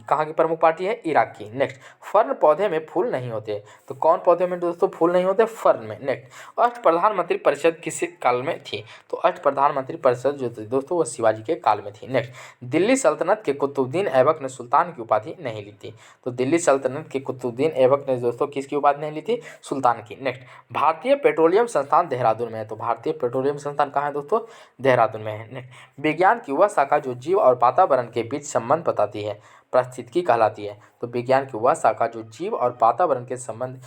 कहाँ की प्रमुख पार्टी है, इराक की। नेक्स्ट, फर्न पौधे में फूल नहीं होते। तो कौन पौधे में दोस्तों फूल नहीं होते, फर्न में। नेक्स्ट, अष्ट प्रधानमंत्री परिषद किस काल में थी। तो अष्ट प्रधानमंत्री परिषद जो थी दोस्तों वो शिवाजी के काल में थी। नेक्स्ट, दिल्ली सल्तनत के कुतुबुद्दीन ऐबक ने सुल्तान की उपाधि नहीं ली थी। तो दिल्ली सल्तनत के कुतुबुद्दीन ऐबक ने दोस्तों किसकी उपाधि नहीं ली थी, सुल्तान की। नेक्स्ट, भारतीय पेट्रोलियम संस्थान देहरादून में है। तो भारतीय पेट्रोलियम संस्थान कहाँ है दोस्तों, देहरादून में है। नेक्स्ट, विज्ञान की वह शाखा जो जीव और वातावरण के बीच संबंध बताती है पारिस्थितिकी कहलाती है। तो विज्ञान की वह शाखा जो जीव और वातावरण के संबंध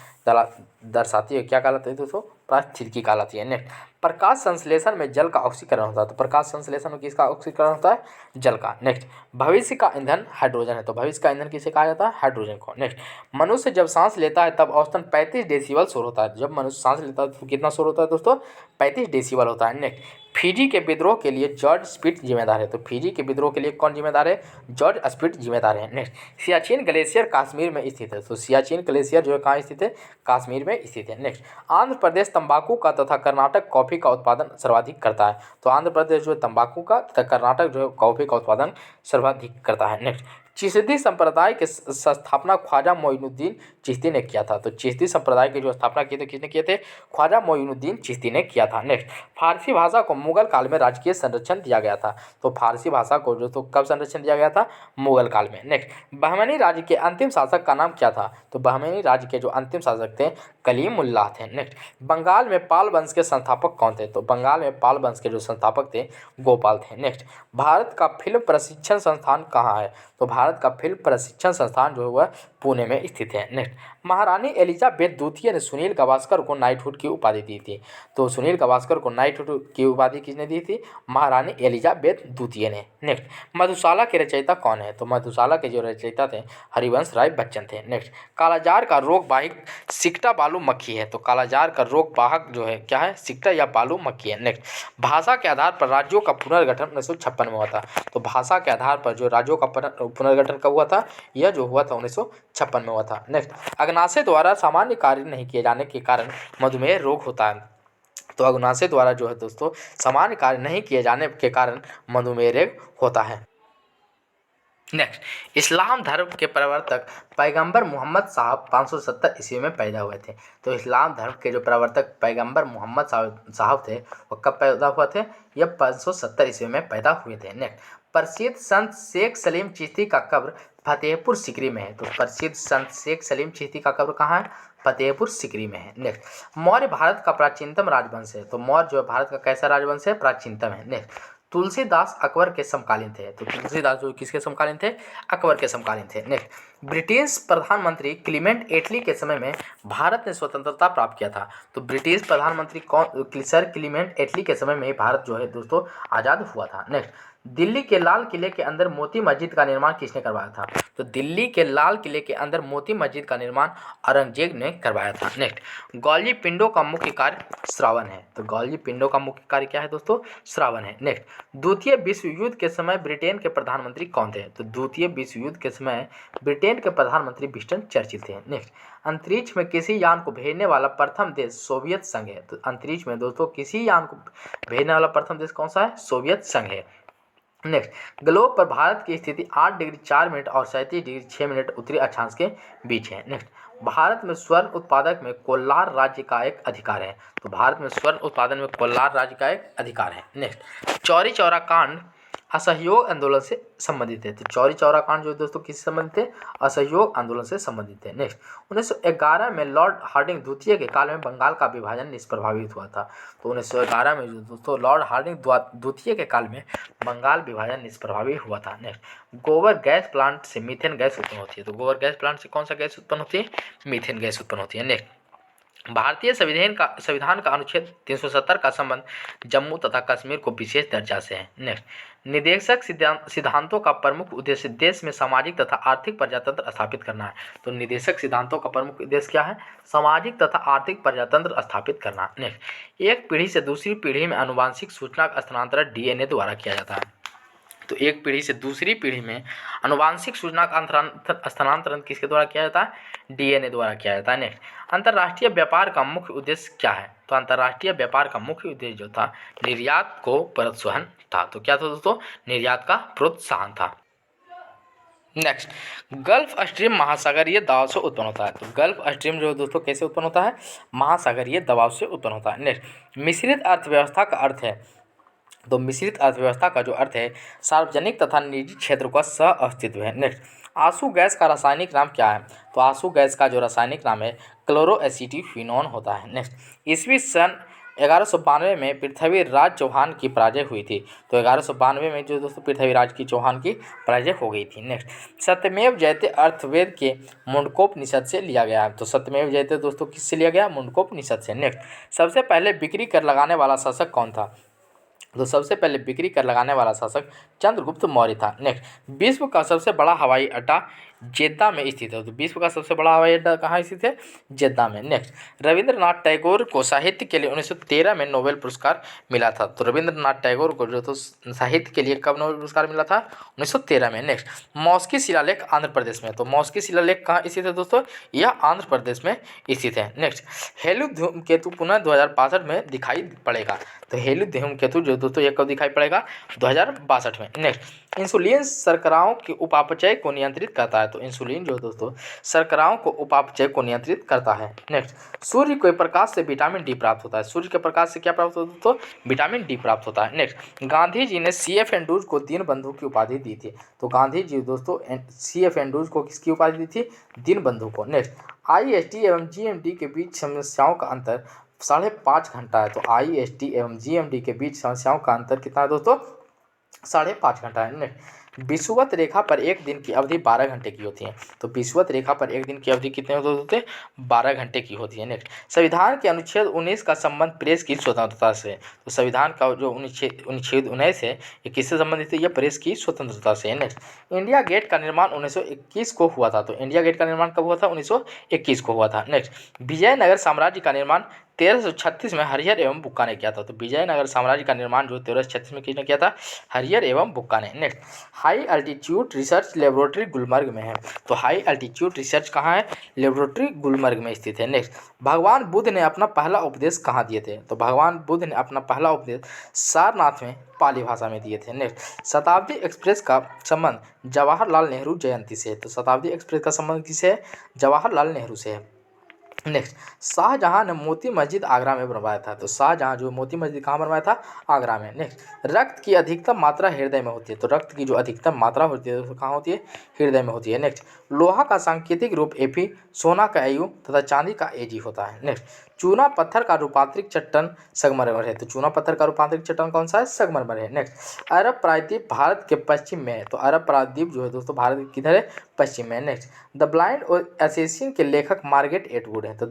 दर्शाती है क्या कहलाती है दोस्तों, पारिस्थितिकी कहलाती है। नेक्स्ट, प्रकाश संश्लेषण में जल का ऑक्सीकरण होता है। तो प्रकाश संश्लेषण में किसका ऑक्सीकरण होता है, जल का। नेक्स्ट, भविष्य का ईंधन हाइड्रोजन है। तो भविष्य का ईंधन किसे कहा जाता है, हाइड्रोजन को। नेक्स्ट, मनुष्य जब सांस लेता है तब औसतन 35 डेसिबल शोर होता है। जब मनुष्य सांस लेता है तो कितना शोर होता है दोस्तों, 35 डेसिबल होता है। नेक्स्ट, फिजी के विद्रोह के लिए जॉर्ज स्पिट जिम्मेदार है। तो फिजी के विद्रोह के लिए कौन जिम्मेदार है, जॉर्ज स्पिट जिम्मेदार है। नेक्स्ट, सियाचिन ग्लेशियर कश्मीर में स्थित है। तो सियाचिन ग्लेशियर जो है कहाँ स्थित है, कश्मीर में स्थित है। नेक्स्ट, आंध्र प्रदेश तंबाकू का तथा कर्नाटक कॉफी का उत्पादन सर्वाधिक करता है। तो आंध्र प्रदेश जो है तंबाकू का तथा कर्नाटक जो है कॉफी का उत्पादन सर्वाधिक करता है। नेक्स्ट, चिश्ती संप्रदाय के स्थापना ख्वाजा मोइनुद्दीन चिश्ती ने किया था। तो चिश्ती संप्रदाय की जो स्थापना की थी किसने किए थे, ख्वाजा मोइनुद्दीन चिश्ती ने किया था। नेक्स्ट, फारसी भाषा को मुगल काल में राजकीय संरक्षण दिया गया था। तो फारसी भाषा को जो तो कब संरक्षण दिया गया था, मुगल काल में। नेक्स्ट, बहमनी राज्य के अंतिम शासक का नाम क्या था। तो बहमनी राज्य के जो अंतिम शासक थे कलीमुल्लाह थे। नेक्स्ट, बंगाल में पाल वंश के संस्थापक कौन थे। तो बंगाल में पाल वंश के जो संस्थापक थे गोपाल थे। नेक्स्ट, भारत का फिल्म प्रशिक्षण संस्थान कहाँ है। तो भारत का फिल्म प्रशिक्षण संस्थान जो है वह पुणे में स्थित है। नेक्स्ट, महारानी एलिजाबेथ द्वितीय ने सुनील गावस्कर को नाइटहुड की उपाधि दी थी। तो सुनील गावस्कर को नाइटहुड की उपाधि किसने दी थी, महारानी एलिजाबेथ द्वितीय ने। नेक्स्ट, मधुशाला के रचयिता कौन है। तो मधुशाला के जो रचयिता थे हरिवंश राय बच्चन थे। नेक्स्ट, कालाजार का रोग वाहक सिकटा बालू मक्खी है। तो कालाजार का रोग वाहक जो है क्या है, सिकटा या बालू मक्खी है। नेक्स्ट, भाषा के आधार पर राज्यों का पुनर्गठन 1956 में हुआ था। तो भाषा के आधार पर जो राज्यों का पुनर्गठन कब हुआ था, यह जो हुआ था 1956 में हुआ था। नेक्स्ट, अग्नाशय द्वारा सामान्य कार्य नहीं किए जाने के कारण मधुमेह रोग होता है। तो अग्नाशय द्वारा जो है दोस्तों सामान्य कार्य नहीं किए जाने के कारण मधुमेह रोग होता है। नेक्स्ट, इस्लाम धर्म के प्रवर्तक पैगंबर मोहम्मद साहब 570 ईस्वी में पैदा हुए थे। तो इस्लाम धर्म के जो प्रवर्तक पैगंबर मोहम्मद साहब थे वो कब पैदा हुए थे, यह 570 ईस्वी में पैदा हुए थे। नेक्स्ट, प्रसिद्ध संत शेख सलीम चिश्ती का कब्र फतेहपुर सिकरी में है। तो प्रसिद्ध संत शेख सलीम चिश्ती का कब्र कहाँ है, फतेहपुर सिकरी में है। नेक्स्ट, मौर्य भारत का प्राचीनतम राजवंश है। तो मौर्य जो भारत का कैसा राजवंश है, प्राचीनतम है। नेक्स्ट, तुलसीदास अकबर के समकालीन थे। तो तुलसीदास जो किसके समकालीन थे, अकबर के समकालीन थे। नेक्स्ट, ब्रिटिश प्रधानमंत्री क्लीमेंट एटली के समय में भारत ने स्वतंत्रता प्राप्त किया था। तो ब्रिटिश प्रधानमंत्री कौन, सर क्लीमेंट एटली के समय में भारत जो है दोस्तों आज़ाद हुआ था। नेक्स्ट, दिल्ली के लाल किले के अंदर मोती मस्जिद का निर्माण किसने करवाया था। तो दिल्ली के लाल किले के अंदर मोती मस्जिद का निर्माण औरंगजेब ने करवाया था। नेक्स्ट, गौली पिंडों का मुख्य कार्य श्रावण है। तो गौली पिंडों का मुख्य कार्य क्या है दोस्तों, श्रावण है। नेक्स्ट, द्वितीय विश्व युद्ध के समय ब्रिटेन के प्रधानमंत्री कौन थे। तो द्वितीय विश्व युद्ध के समय ब्रिटेन के प्रधानमंत्री विंस्टन चर्चिल थे। नेक्स्ट, अंतरिक्ष में किसी यान को भेजने वाला प्रथम देश सोवियत संघ है। तो अंतरिक्ष में दोस्तों किसी यान को भेजने वाला प्रथम देश कौन सा है, सोवियत संघ है। नेक्स्ट, ग्लोब पर भारत की स्थिति 8 डिग्री 4 मिनट और 37 डिग्री 6 मिनट उत्तरी अक्षांश के बीच है। नेक्स्ट, भारत में स्वर्ण उत्पादक में कोलार राज्य का एक अधिकार है। तो भारत में स्वर्ण उत्पादन में कोलार राज्य का एक अधिकार है। नेक्स्ट, चौरी चौरा कांड असहयोग आंदोलन से संबंधित है। तो चौरी चौरा कांड जो दोस्तों किससे संबंधित है, असहयोग आंदोलन से संबंधित है। नेक्स्ट, 1911 में लॉर्ड हार्डिंग द्वितीय के काल में बंगाल का विभाजन निष्प्रभावित हुआ था। तो 1911 में जो दोस्तों लॉर्ड हार्डिंग द्वितीय के काल में बंगाल विभाजन निष्प्रभावी हुआ था। नेक्स्ट, गोबर गैस प्लांट से मीथेन गैस उत्पन्न होती है। तो गोबर गैस प्लांट से कौन सा गैस उत्पन्न होती है, मीथेन गैस उत्पन्न होती है। नेक्स्ट, भारतीय संविधान का अनुच्छेद 370 का संबंध जम्मू तथा कश्मीर को विशेष दर्जा से है। नेक्स्ट, निदेशक सिद्धांतों का प्रमुख उद्देश्य देश में सामाजिक तथा आर्थिक प्रजातंत्र स्थापित करना है। तो निदेशक सिद्धांतों का प्रमुख उद्देश्य क्या है? सामाजिक तथा आर्थिक प्रजातंत्र स्थापित करना। नेक्स्ट, एक पीढ़ी से दूसरी पीढ़ी में आनुवांशिक सूचना का स्थानांतरण डीएनए द्वारा किया जाता है। तो एक पीढ़ी से दूसरी पीढ़ी में आनुवांशिक सूचना का स्थानांतरण किसके द्वारा किया जाता है? डीएनए द्वारा किया जाता है। नेक्स्ट, अंतर्राष्ट्रीय व्यापार का मुख्य उद्देश्य क्या है? तो अंतर्राष्ट्रीय व्यापार का मुख्य उद्देश्य जो था निर्यात को प्रोत्साहन था। तो क्या था दोस्तों? निर्यात का प्रोत्साहन था। नेक्स्ट, गल्फ स्ट्रीम महासागरीय दबाव से उत्पन्न होता है। तो गल्फ स्ट्रीम जो दोस्तों कैसे उत्पन्न होता है? महासागरीय दबाव से उत्पन्न होता है। नेक्स्ट, मिश्रित अर्थव्यवस्था का अर्थ है। तो मिश्रित अर्थव्यवस्था का जो अर्थ है सार्वजनिक तथा निजी क्षेत्र का सह अस्तित्व है। नेक्स्ट, आंसू गैस का रासायनिक नाम क्या है? तो आंसू गैस का जो रासायनिक नाम है क्लोरोएसिटिफिनोन होता है। नेक्स्ट, ईस्वी सन 1192 में पृथ्वीराज चौहान की पराजय हुई थी। तो 1192 में जो दोस्तों पृथ्वीराज की चौहान की पराजय हो गई थी। नेक्स्ट, सत्यमेव जयते अर्थवेद के मुंडकोपनिषद से लिया गया है। तो सत्यमेव जयते दोस्तों किससे लिया गया? मुंडकोपनिषद से। नेक्स्ट, सबसे पहले बिक्री कर लगाने वाला शासक कौन था? तो सबसे पहले बिक्री कर लगाने वाला शासक चंद्रगुप्त मौर्य था। नेक्स्ट, विश्व का सबसे बड़ा हवाई अड्डा जेद्दा में स्थित है। तो विश्व का सबसे बड़ा हवाई अड्डा कहाँ स्थित है? जेद्दा में। नेक्स्ट, रविंद्रनाथ टैगोर को साहित्य के लिए 1913 में नोबेल पुरस्कार मिला था। तो रविंद्रनाथ टैगोर को जो तो साहित्य के लिए कब नोबेल पुरस्कार मिला था? 1913 में। नेक्स्ट, मौस्की शिलालेख आंध्र प्रदेश में। तो मौस्की शिलालेख कहाँ स्थित है दोस्तों? यह आंध्र प्रदेश में स्थित है। नेक्स्ट, हेलु धूमकेतु पुनः 2062 में दिखाई पड़ेगा। तो हेलु धूमकेतु जो दोस्तों ये कब दिखाई पड़ेगा? 2062 में। नेक्स्ट, इंसुलिन शर्कराओं के उपापचय को नियंत्रित करता है। तो इंसुलिन जो दोस्तों शर्कराओं को उपापचय को नियंत्रित करता है। नेक्स्ट, सूर्य के प्रकाश से विटामिन डी प्राप्त होता है। सूर्य के प्रकाश से क्या प्राप्त होता है दोस्तों? विटामिन डी प्राप्त होता है। नेक्स्ट, गांधी जी ने CF एंड्रूज को दीनबंधु की उपाधि दी थी। तो गांधी जी दोस्तों CF एंड्रूज को किसकी उपाधि दी थी? दीनबंधु को। नेक्स्ट, IST एवं GMT के बीच समस्याओं का अंतर 5.5 घंटा है। तो IST एवं GMT के बीच समस्याओं का अंतर कितना है दोस्तों? 5.5 घंटा है। विषुवत रेखा पर एक दिन की अवधि 12 घंटे की होती है। तो विषुवत रेखा पर एक दिन की अवधि कितने होते हैं? 12 घंटे की होती है। नेक्स्ट, संविधान के अनुच्छेद 19 का संबंध प्रेस की स्वतंत्रता से। तो संविधान का जो अनुच्छेद 19 है ये किससे संबंधित है? ये प्रेस की स्वतंत्रता से है। नेक्स्ट, इंडिया गेट का निर्माण 1921 को हुआ था। तो इंडिया गेट का निर्माण कब हुआ था? 1921 को हुआ था। नेक्स्ट, विजयनगर साम्राज्य का निर्माण 1336 में हरिहर एवं बुक्का ने किया था। तो विजयनगर साम्राज्य का निर्माण जो 1336 में किसने किया था? हरिहर एवं बुक्का ने। Next, high altitude research laboratory Gulmarg में है। तो हाई अल्टीट्यूड रिसर्च कहाँ है? लेबोरेटरी गुलमर्ग में स्थित है। नेक्स्ट, भगवान बुद्ध ने अपना पहला उपदेश कहाँ दिए थे? तो भगवान बुद्ध ने अपना पहला उपदेश सारनाथ में पाली भाषा में दिए थे। नेक्स्ट, शताब्दी एक्सप्रेस का संबंध जवाहरलाल नेहरू जयंती से है। तो शताब्दी एक्सप्रेस का संबंध किससे है? जवाहरलाल नेहरू से है। नेक्स्ट, शाहजहां ने मोती मस्जिद आगरा में बनवाया था। तो शाहजहां जो मोती मस्जिद कहाँ बनवाया था? आगरा में। नेक्स्ट, रक्त की अधिकतम मात्रा हृदय में होती है। तो रक्त की जो अधिकतम मात्रा होती है तो कहाँ होती है? हृदय में होती है। नेक्स्ट, लोहा का सांकेतिक रूप Fe, सोना का Au तथा चांदी का Ag होता है। नेक्स्ट, चूना पत्थर का रूपांतरित चट्टान संगमरमर है। तो चूना पत्थर का रूपांतरित चट्टान कौन सा है? संगमरमर है। नेक्स्ट, अरब प्रायद्वीप भारत के पश्चिम में है। तो अरब प्रायद्वीप जो है दोस्तों भारत के किधर है? पश्चिम में। नेक्स्ट, द ब्लाइंड असैसिन के लेखक मार्गरेट एटवुड है। तो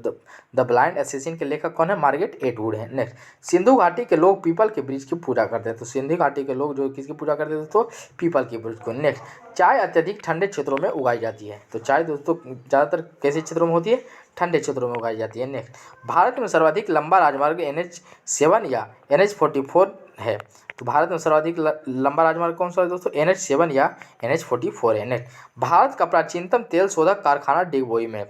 द ब्लाइंड असैसिन के लेखक कौन है? मार्गरेट एटवुड है। नेक्स्ट, सिंधु घाटी के लोग पीपल के वृक्ष की पूजा करते हैं। तो सिंधु घाटी के लोग जो किसकी पूजा करते हैं दोस्तों? पीपल के वृक्ष को। नेक्स्ट, चाय अत्यधिक ठंडे क्षेत्रों में उगाई जाती है। तो चाय दोस्तों ज़्यादातर कैसे क्षेत्रों में होती है? ठंडे क्षेत्रों में उगाई जाती है। नेक्स्ट, भारत में सर्वाधिक लंबा राजमार्ग NH7 या NH44 है। तो भारत में सर्वाधिक लंबा राजमार्ग कौन सा है दोस्तों? NH7 या NH44 है। नेक्स्ट, भारत का प्राचीनतम तेल शोधक कारखाना डिगबोई में।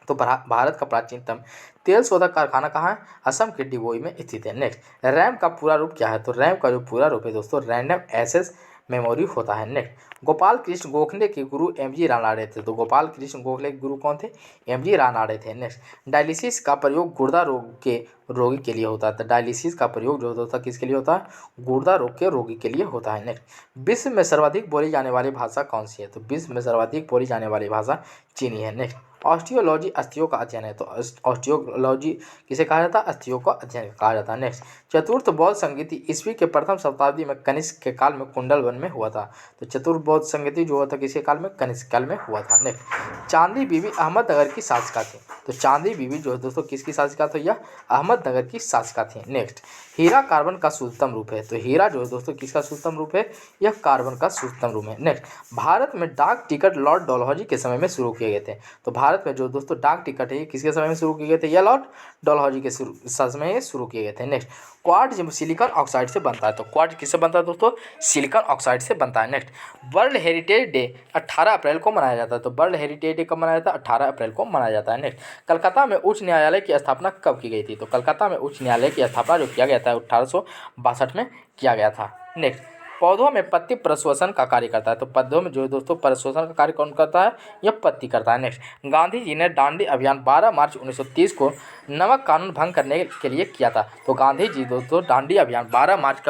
तो भारत का प्राचीनतम तेल शोधक कारखाना कहाँ है? असम के डिगबोई में स्थित है। नेक्स्ट, रैम का पूरा रूप क्या है? तो रैम का जो पूरा रूप है दोस्तों रैंडम एक्सेस मेमोरी होता है। नेक्स्ट, गोपाल कृष्ण गोखले के गुरु MG रानाडे थे। तो गोपाल कृष्ण गोखले के गुरु कौन थे? MG रानाडे थे। नेक्स्ट, डायलिसिस का प्रयोग गुर्दा रोग के रोगी के लिए होता है। तो डायलिसिस का प्रयोग जो होता है किसके लिए होता है? गुर्दा रोग के रोगी के लिए होता है। नेक्स्ट, विश्व में सर्वाधिक बोली जाने वाली भाषा कौन सी है? तो विश्व में सर्वाधिक बोली जाने वाली भाषा चीनी है। नेक्स्ट, ऑस्टियोलॉजी अस्थियों का अध्ययन है। तो ऑस्टियोलॉजी किसे कहा जाता है? अस्थियों का अध्ययन कहा जाता है। नेक्स्ट, चतुर्थ बौद्ध संगीति ईस्वी के प्रथम शताब्दी में कनिष्क के काल में कुंडलवन में हुआ था। तो चतुर्थ बौद्ध संगीति जो हुआ था किसके काल में? कनिष्क काल में हुआ था। नेक्स्ट, चांदी बीबी अहमदनगर की शासिका थी। तो चांदी बीबी जो है दोस्तों किसकी शासिका थी? यह अहमदनगर की शासिका थी। नेक्स्ट, हीरा कार्बन का शुद्धतम रूप है। तो हीरा जो है दोस्तों किसका शुद्धतम रूप है? यह कार्बन का शुद्धतम रूप है। नेक्स्ट, भारत में डाक टिकट लॉर्ड डलहौजी के समय में शुरू किए गए थे। तो भारत में जो दोस्तों डाक टिकट है ये किसके समय में शुरू किए गए थे? यह लॉर्ड डलहौजी के समय में शुरू किए गए थे। नेक्स्ट, क्वार्ट्ज सिलिकॉन ऑक्साइड से बनता है। तो क्वार्ट्ज किससे बनता है दोस्तों? सिलिकॉन ऑक्साइड से बनता है। नेक्स्ट, वर्ल्ड हेरिटेज डे 18 अप्रैल को मनाया जाता है। तो वर्ल्ड हेरिटेज डे कब मनाया जाता है? 18 अप्रैल को मनाया जाता है। नेक्स्ट, कलकत्ता में उच्च न्यायालय की स्थापना कब की गई थी? तो कलकत्ता में उच्च न्यायालय की स्थापना जो किया गया था 1862 में किया गया था। नेक्स्ट, पौधों में पत्ती प्रश्वसन का कार्य करता है। तो पौधों में जो है दोस्तों प्रश्वसन का कार्य कौन करता है? यह पत्ती करता है। नेक्स्ट, गांधी जी ने दांडी अभियान 12 मार्च 1930 को नमक कानून भंग करने के लिए किया था। तो गांधी जी दोस्तों दांडी अभियान 12 मार्च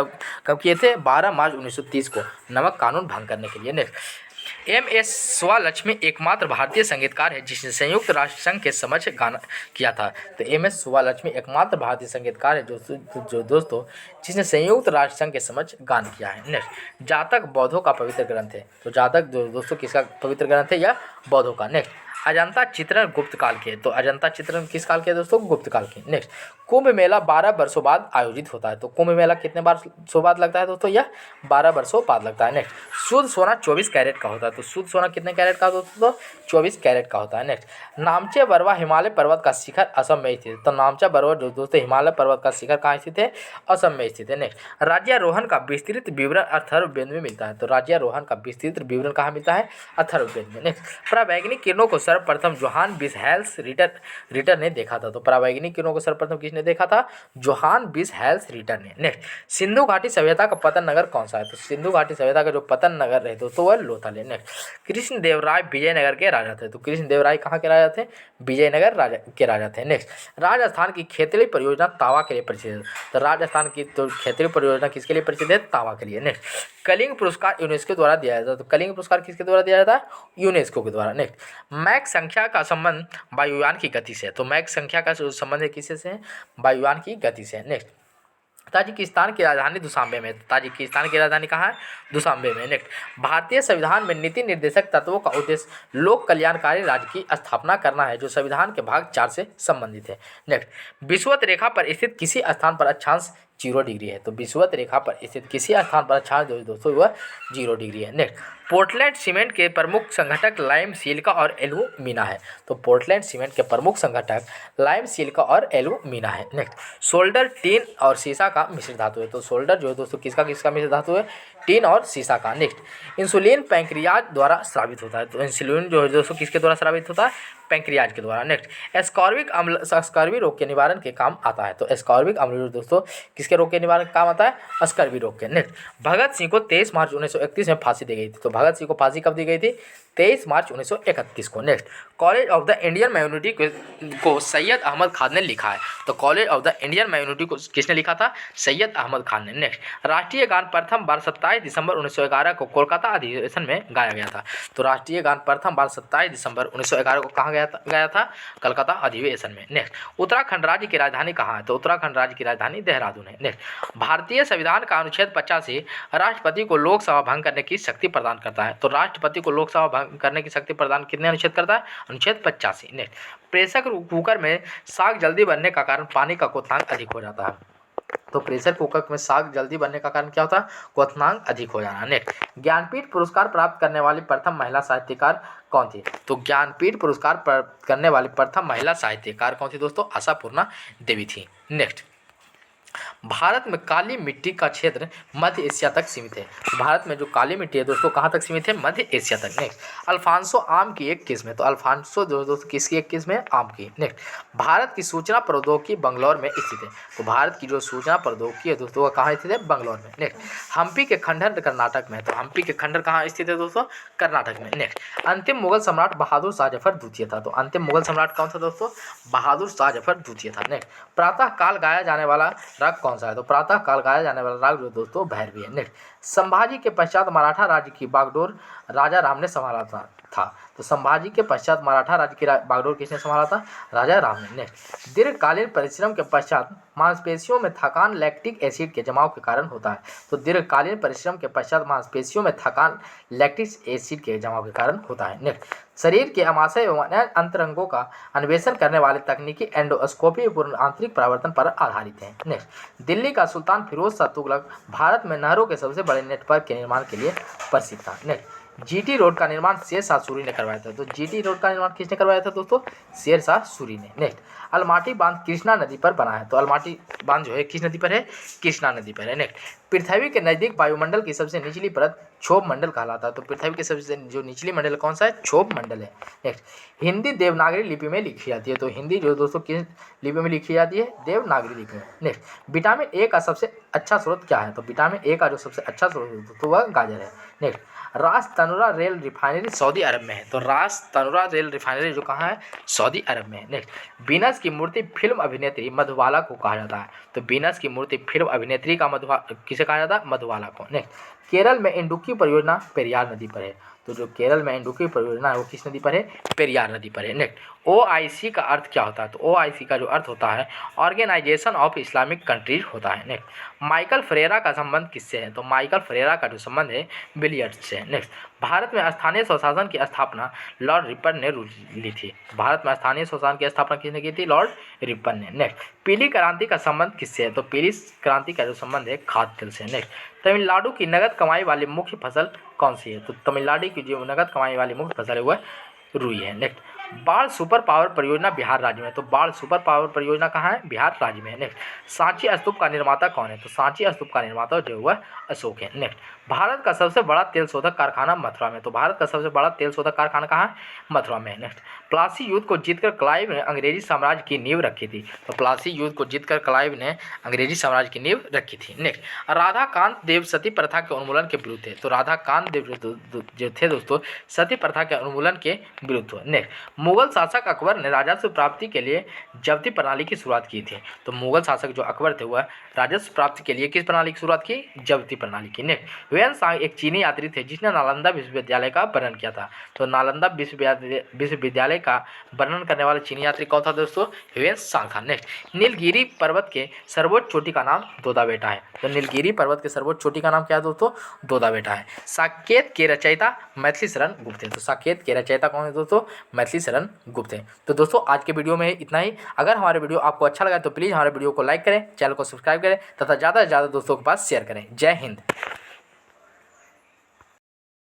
कब किए थे? 12 मार्च 1930 को नमक कानून भंग करने के लिए। Next, MS. सुब्बालक्ष्मी एकमात्र भारतीय संगीतकार है जिसने संयुक्त राष्ट्र संघ के समक्ष गाना किया था। तो एम.एस. सुब्बालक्ष्मी एकमात्र भारतीय संगीतकार है जो दोस्तों जिसने संयुक्त राष्ट्र संघ के समक्ष गान किया है। नेक्स्ट, जातक बौद्धों का पवित्र ग्रंथ है। तो जातक जो दोस्तों किसका पवित्र ग्रंथ है? यह बौद्धों का। नेक्स्ट, अजंता चित्रण गुप्त काल के। तो अजंता चित्रण किस काल के दोस्तों? गुप्त काल के। नेक्स्ट, कुंभ मेला 12 वर्षों बाद आयोजित होता है। तो कुंभ मेला कितने वर्षों बाद लगता है दोस्तों? यह 12 वर्षों बाद लगता है। नेक्स्ट, शुद्ध सोना 24 कैरेट का होता है। तो शुद्ध सोना कितने कैरेट का दोस्तों? 24 कैरेट का होता है। नेक्स्ट, नामचे बरवा हिमालय पर्वत का शिखर असम में स्थित है। तो नामचा बरवा जो दोस्तों हिमालय पर्वत का शिखर कहाँ स्थित है? असम में स्थित है। नेक्स्ट, राज्यारोहण का विस्तृत विवरण अथर्ववेद में मिलता है। तो राज्यारोहण का विस्तृत विवरण कहाँ मिलता है? अथर्ववेद में। नेक्स्ट, परावैंगिक किरणों को सर्वप्रथम जोहान विसहेल्स रिटर ने देखा था। तो परावैंगिक किरणों को सर्वप्रथम किसने देखा था? जोहान विसहेल्स रिटर ने। नेक्स्ट, सिंधु घाटी सभ्यता का पतन नगर कौन सा है? तो सिंधु घाटी सभ्यता का जो पतन नगर है दोस्तों वह लोथल है। नेक्स्ट, कृष्णदेवराय विजयनगर के राजा थे। तो कृष्णदेवराय कहाँ के राजा थे? विजयनगर राजा के राजा थे। नेक्स्ट, राजस्थान की खेतड़ी परियोजना तावा के लिए परिचित है। तो राजस्थान की तो खेतड़ी परियोजना किसके लिए परिचित है? तावा के लिए। नेक्स्ट, कलिंग पुरस्कार यूनेस्को द्वारा दिया जाता है। तो कलिंग पुरस्कार किसके द्वारा दिया जाता है? यूनेस्को के द्वारा। नेक्स्ट, मैक संख्या का संबंध वायुयान की गति से है। तो मैक संख्या का संबंध है किससे से? वायुयान की गति से। नेक्स्ट, ताजिकिस्तान की राजधानी दुशांबे में। ताजिकिस्तान की राजधानी कहाँ है? दुशांबे में। नेक्स्ट, भारतीय संविधान में नीति निर्देशक तत्वों का उद्देश्य लोक कल्याणकारी राज्य की स्थापना करना है जो संविधान के भाग 4 से संबंधित है। नेक्स्ट, विषुवत रेखा पर स्थित किसी स्थान पर अक्षांश 0 डिग्री है। तो विषुवत रेखा पर स्थित किसी स्थान पर अक्षांश दोस्तों वह 0 डिग्री है। नेक्स्ट, पोर्टलैंड सीमेंट के प्रमुख संघटक लाइम, सिलिका और एल्यूमिना है। तो पोर्टलैंड सीमेंट के प्रमुख संघटक लाइम, सिलिका और एल्यूमिना है। नेक्स्ट, सोल्डर टीन और सीसा का मिश्र धातु है। तो सोल्डर जो है दोस्तों किसका मिश्र धातु है? टीन और सीसा का। नेक्स्ट, इंसुलिन पैंक्रियाज द्वारा स्रावित होता है। तो इंसुलिन जो है दोस्तों किसके द्वारा स्रावित होता है? पैंक्रियाज के द्वारा। नेक्स्ट, एस्कॉर्बिक अम्ल स्कर्वी रोग के निवारण के काम आता है। तो एस्कॉर्बिक अम्ल दोस्तों किसके रोग के निवारण के काम आता है? स्कर्वी रोग के। नेक्स्ट, भगत सिंह को 23 मार्च 1931 में फांसी दी गई थी। तो भगत सिंह को फांसी कब दी गई थी? 23 मार्च 1931 को। Next, college of the Indian minority को सैयद अहमद खान ने लिखा है। तो college of the Indian minority को किसने लिखा था? सैयद अहमद खान ने। नेक्स्ट, राष्ट्रीय गान प्रथम बार 27 दिसंबर 1911 को कोलकाता अधिवेशन में गाया गया था। तो राष्ट्रीय गान प्रथम बार 27 दिसंबर 1911 को कहाँ गाया था? कलकत्ता अधिवेशन में। नेक्स्ट, उत्तराखंड राज्य की राजधानी कहाँ है? तो उत्तराखंड राज्य की राजधानी देहरादून है। नेक्स्ट, भारतीय संविधान का अनुच्छेद 85 राष्ट्रपति को लोकसभा भंग करने की शक्ति प्रदान करता है। तो राष्ट्रपति को लोकसभा भंग करने की शक्ति प्रदान कितने अनुच्छेद करता है? अनुच्छेद 85। नेक्स्ट, प्रेशर कुकर में साग जल्दी बनने का कारण पानी का क्वथनांक अधिक हो जाता है। तो प्रेशर कुकर में साग जल्दी बनने का कारण क्या होता है? क्वथनांक अधिक हो जाना। नेक्स्ट, ज्ञानपीठ पुरस्कार प्राप्त करने वाली प्रथम महिला साहित्यकार कौन थी? तो ज्ञानपीठ पुरस्कार प्राप्त करने वाली प्रथम महिला साहित्यकार कौन थी दोस्तों? आशापूर्णा देवी थी। नेक्स्ट, भारत में काली मिट्टी का क्षेत्र मध्य एशिया तक सीमित है। भारत में जो काली मिट्टी है दोस्तों कहाँ तक सीमित है? मध्य एशिया तक। नेक्स्ट, अल्फांसो आम की एक किस्म है। तो अल्फांसो दोस्तों किसकी एक किस्म है? आम की। नेक्स्ट, भारत की सूचना प्रौद्योगिकी बंगलौर में स्थित है। तो भारत की जो सूचना प्रौद्योगिकी है दोस्तों वह कहाँ स्थित है? बंगलौर में। नेक्स्ट, हम्पी के खंडहर कर्नाटक में। तो हम्पी के खंडहर कहाँ स्थित है दोस्तों? कर्नाटक में। नेक्स्ट, अंतिम मुगल सम्राट बहादुर शाह जफर द्वितीय था। तो अंतिम मुगल सम्राट कौन था दोस्तों? बहादुर शाह जफर द्वितीय था। नेक्स्ट, प्रातः काल गाया जाने वाला राग कौन सा है? तो प्रातः काल गाया जाने वाला राग जो दोस्तों भैरवी है। नेक्स्ट, संभाजी के पश्चात मराठा राज्य की बागडोर राजा राम ने संभाला था। तो संभाजी के पश्चात मराठा राज्य की बागडोर किसने संभाला था? राजा राम ने। नेक्स्ट, दीर्घकालीन परिश्रम के पश्चात मांसपेशियों में थकान लैक्टिक एसिड के जमाव के कारण होता है। तो दीर्घकालीन परिश्रम के पश्चात मांसपेशियों में थकान लैक्टिक एसिड के जमाव के कारण होता है। नेक्स्ट, शरीर के आमाशय एवं अन्य अंतरंगों का अन्वेषण करने वाली तकनीकी एंडोस्कोपी पूर्ण आंतरिक परावर्तन पर आधारित है। नेक्स्ट, दिल्ली का सुल्तान फिरोज शाह तुगलक भारत में नहरों के सबसे बड़े नेटवर्क के निर्माण के लिए प्रसिद्ध था। नेक्स्ट, जीटी रोड का निर्माण शेर शाह सूरी ने करवाया था। तो जीटी रोड का निर्माण किसने करवाया था दोस्तों? शेर शाह सूरी ने। नेक्स्ट, अलमाटी बांध कृष्णा नदी पर बना है। तो अलमाटी बांध जो है किस नदी पर है? कृष्णा नदी पर है। नेक्स्ट, पृथ्वी के नजदीक वायुमंडल की सबसे निचली परत क्षोभ मंडल कहलाता है। तो पृथ्वी के सबसे जो निचली मंडल कौन सा है? क्षोभ मंडल है। नेक्स्ट, हिंदी देवनागरी लिपि में लिखी जाती है। तो हिंदी जो दोस्तों किस लिपि में लिखी जाती है? देवनागरी लिपि में। नेक्स्ट, विटामिन ए का सबसे अच्छा स्रोत क्या है? तो विटामिन ए का जो सबसे अच्छा स्रोत है तो वह गाजर है। नेक्स्ट, रास तनुरा रेल रिफाइनरी सऊदी अरब में है। तो रास तनुरा रेल रिफाइनरी जो कहाँ है? सऊदी अरब में है। नेक्स्ट, वीनस की मूर्ति फिल्म अभिनेत्री मधुबाला को कहा जाता है। तो वीनस की मूर्ति फिल्म अभिनेत्री का किसे कहा जाता है? मधुबाला को। नेक्स्ट, केरल में इंडुक्की परियोजना पेरियार नदी पर है। तो जो केरल में इंडुक्की परियोजना है वो किस नदी पर है? पेरियार नदी पर है। नेक्स्ट, OIC का अर्थ क्या होता है? तो OIC का जो अर्थ होता है ऑर्गेनाइजेशन ऑफ इस्लामिक कंट्रीज होता है। नेक्स्ट, माइकल फ्रेरा का संबंध किससे है? तो माइकल फ्रेरा का जो संबंध है बिलियर्ड्स से है। नेक्स्ट, भारत में स्थानीय स्वशासन की स्थापना लॉर्ड रिपन ने ली थी। भारत में स्थानीय स्वशासन की स्थापना किसने की थी? लॉर्ड रिपन ने। नेक्स्ट, पीली क्रांति का संबंध किससे है? तो पीली क्रांति का जो संबंध है खाद्य तेल से। नेक्स्ट, तमिलनाडु की नगद कमाई वाली मुख्य फसल कौन सी है? तो तमिलनाडु की जो नगद कमाई वाली मुख्य फसल है वह रुई है। नेक्स्ट, बाढ़ सुपर पावर परियोजना बिहार राज्य में। तो बाढ़ सुपर पावर परियोजना कहाँ है? बिहार राज्य में है। नेक्स्ट, सांची स्तूप का निर्माता कौन है? तो सांची स्तूप का निर्माता जो हुआ अशोक है। नेक्स्ट, भारत का सबसे बड़ा तेल शोधक कारखाना मथुरा में। तो भारत का सबसे बड़ा तेल शोधक कारखाना कहाँ है? मथुरा में है। नेक्स्ट, प्लासी युद्ध को जीतकर क्लाइव ने अंग्रेजी साम्राज्य की नींव रखी थी। तो प्लासी युद्ध को जीतकर क्लाइव ने अंग्रेजी साम्राज्य की नींव रखी थी। नेक्स्ट, राधाकांत देव सती प्रथा के उन्मूलन के विरुद्ध थे। तो राधाकांत देव जो थे दोस्तों सती प्रथा के उन्मूलन के विरुद्ध हुए। नेक्स्ट, मुगल शासक अकबर ने राजस्व प्राप्ति के लिए जब्ती प्रणाली की शुरुआत की थी। तो मुगल शासक जो अकबर थे वह राजस्व प्राप्ति के लिए किस प्रणाली की शुरुआत की? जब्ती प्रणाली की। नेक्स्ट, ह्वेन सांग एक चीनी यात्री थे जिसने नालंदा विश्वविद्यालय का वर्णन किया था। तो नालंदा विश्वविद्यालय का वर्णन करने वाले चीनी यात्री कौन था दोस्तों? ह्वेन सांग था। नेक्स्ट, नीलगिरी पर्वत के सर्वोच्च चोटी का नाम दोदा बेटा है। तो नीलगिरी पर्वत के सर्वोच्च चोटी का नाम क्या है दोस्तों? दोदा बेटा है। साकेत के रचयिता मैथिली शरण गुप्त हैं। तो साकेत के रचयिता कौन है दोस्तों? मैथिली शरण गुप्त हैं। तो दोस्तों आज के वीडियो में इतना ही। अगर हमारे वीडियो आपको अच्छा लगा तो प्लीज़ हमारे वीडियो को लाइक करें, चैनल को सब्सक्राइब करें तथा ज़्यादा से ज़्यादा दोस्तों के पास शेयर करें। जय हिंद।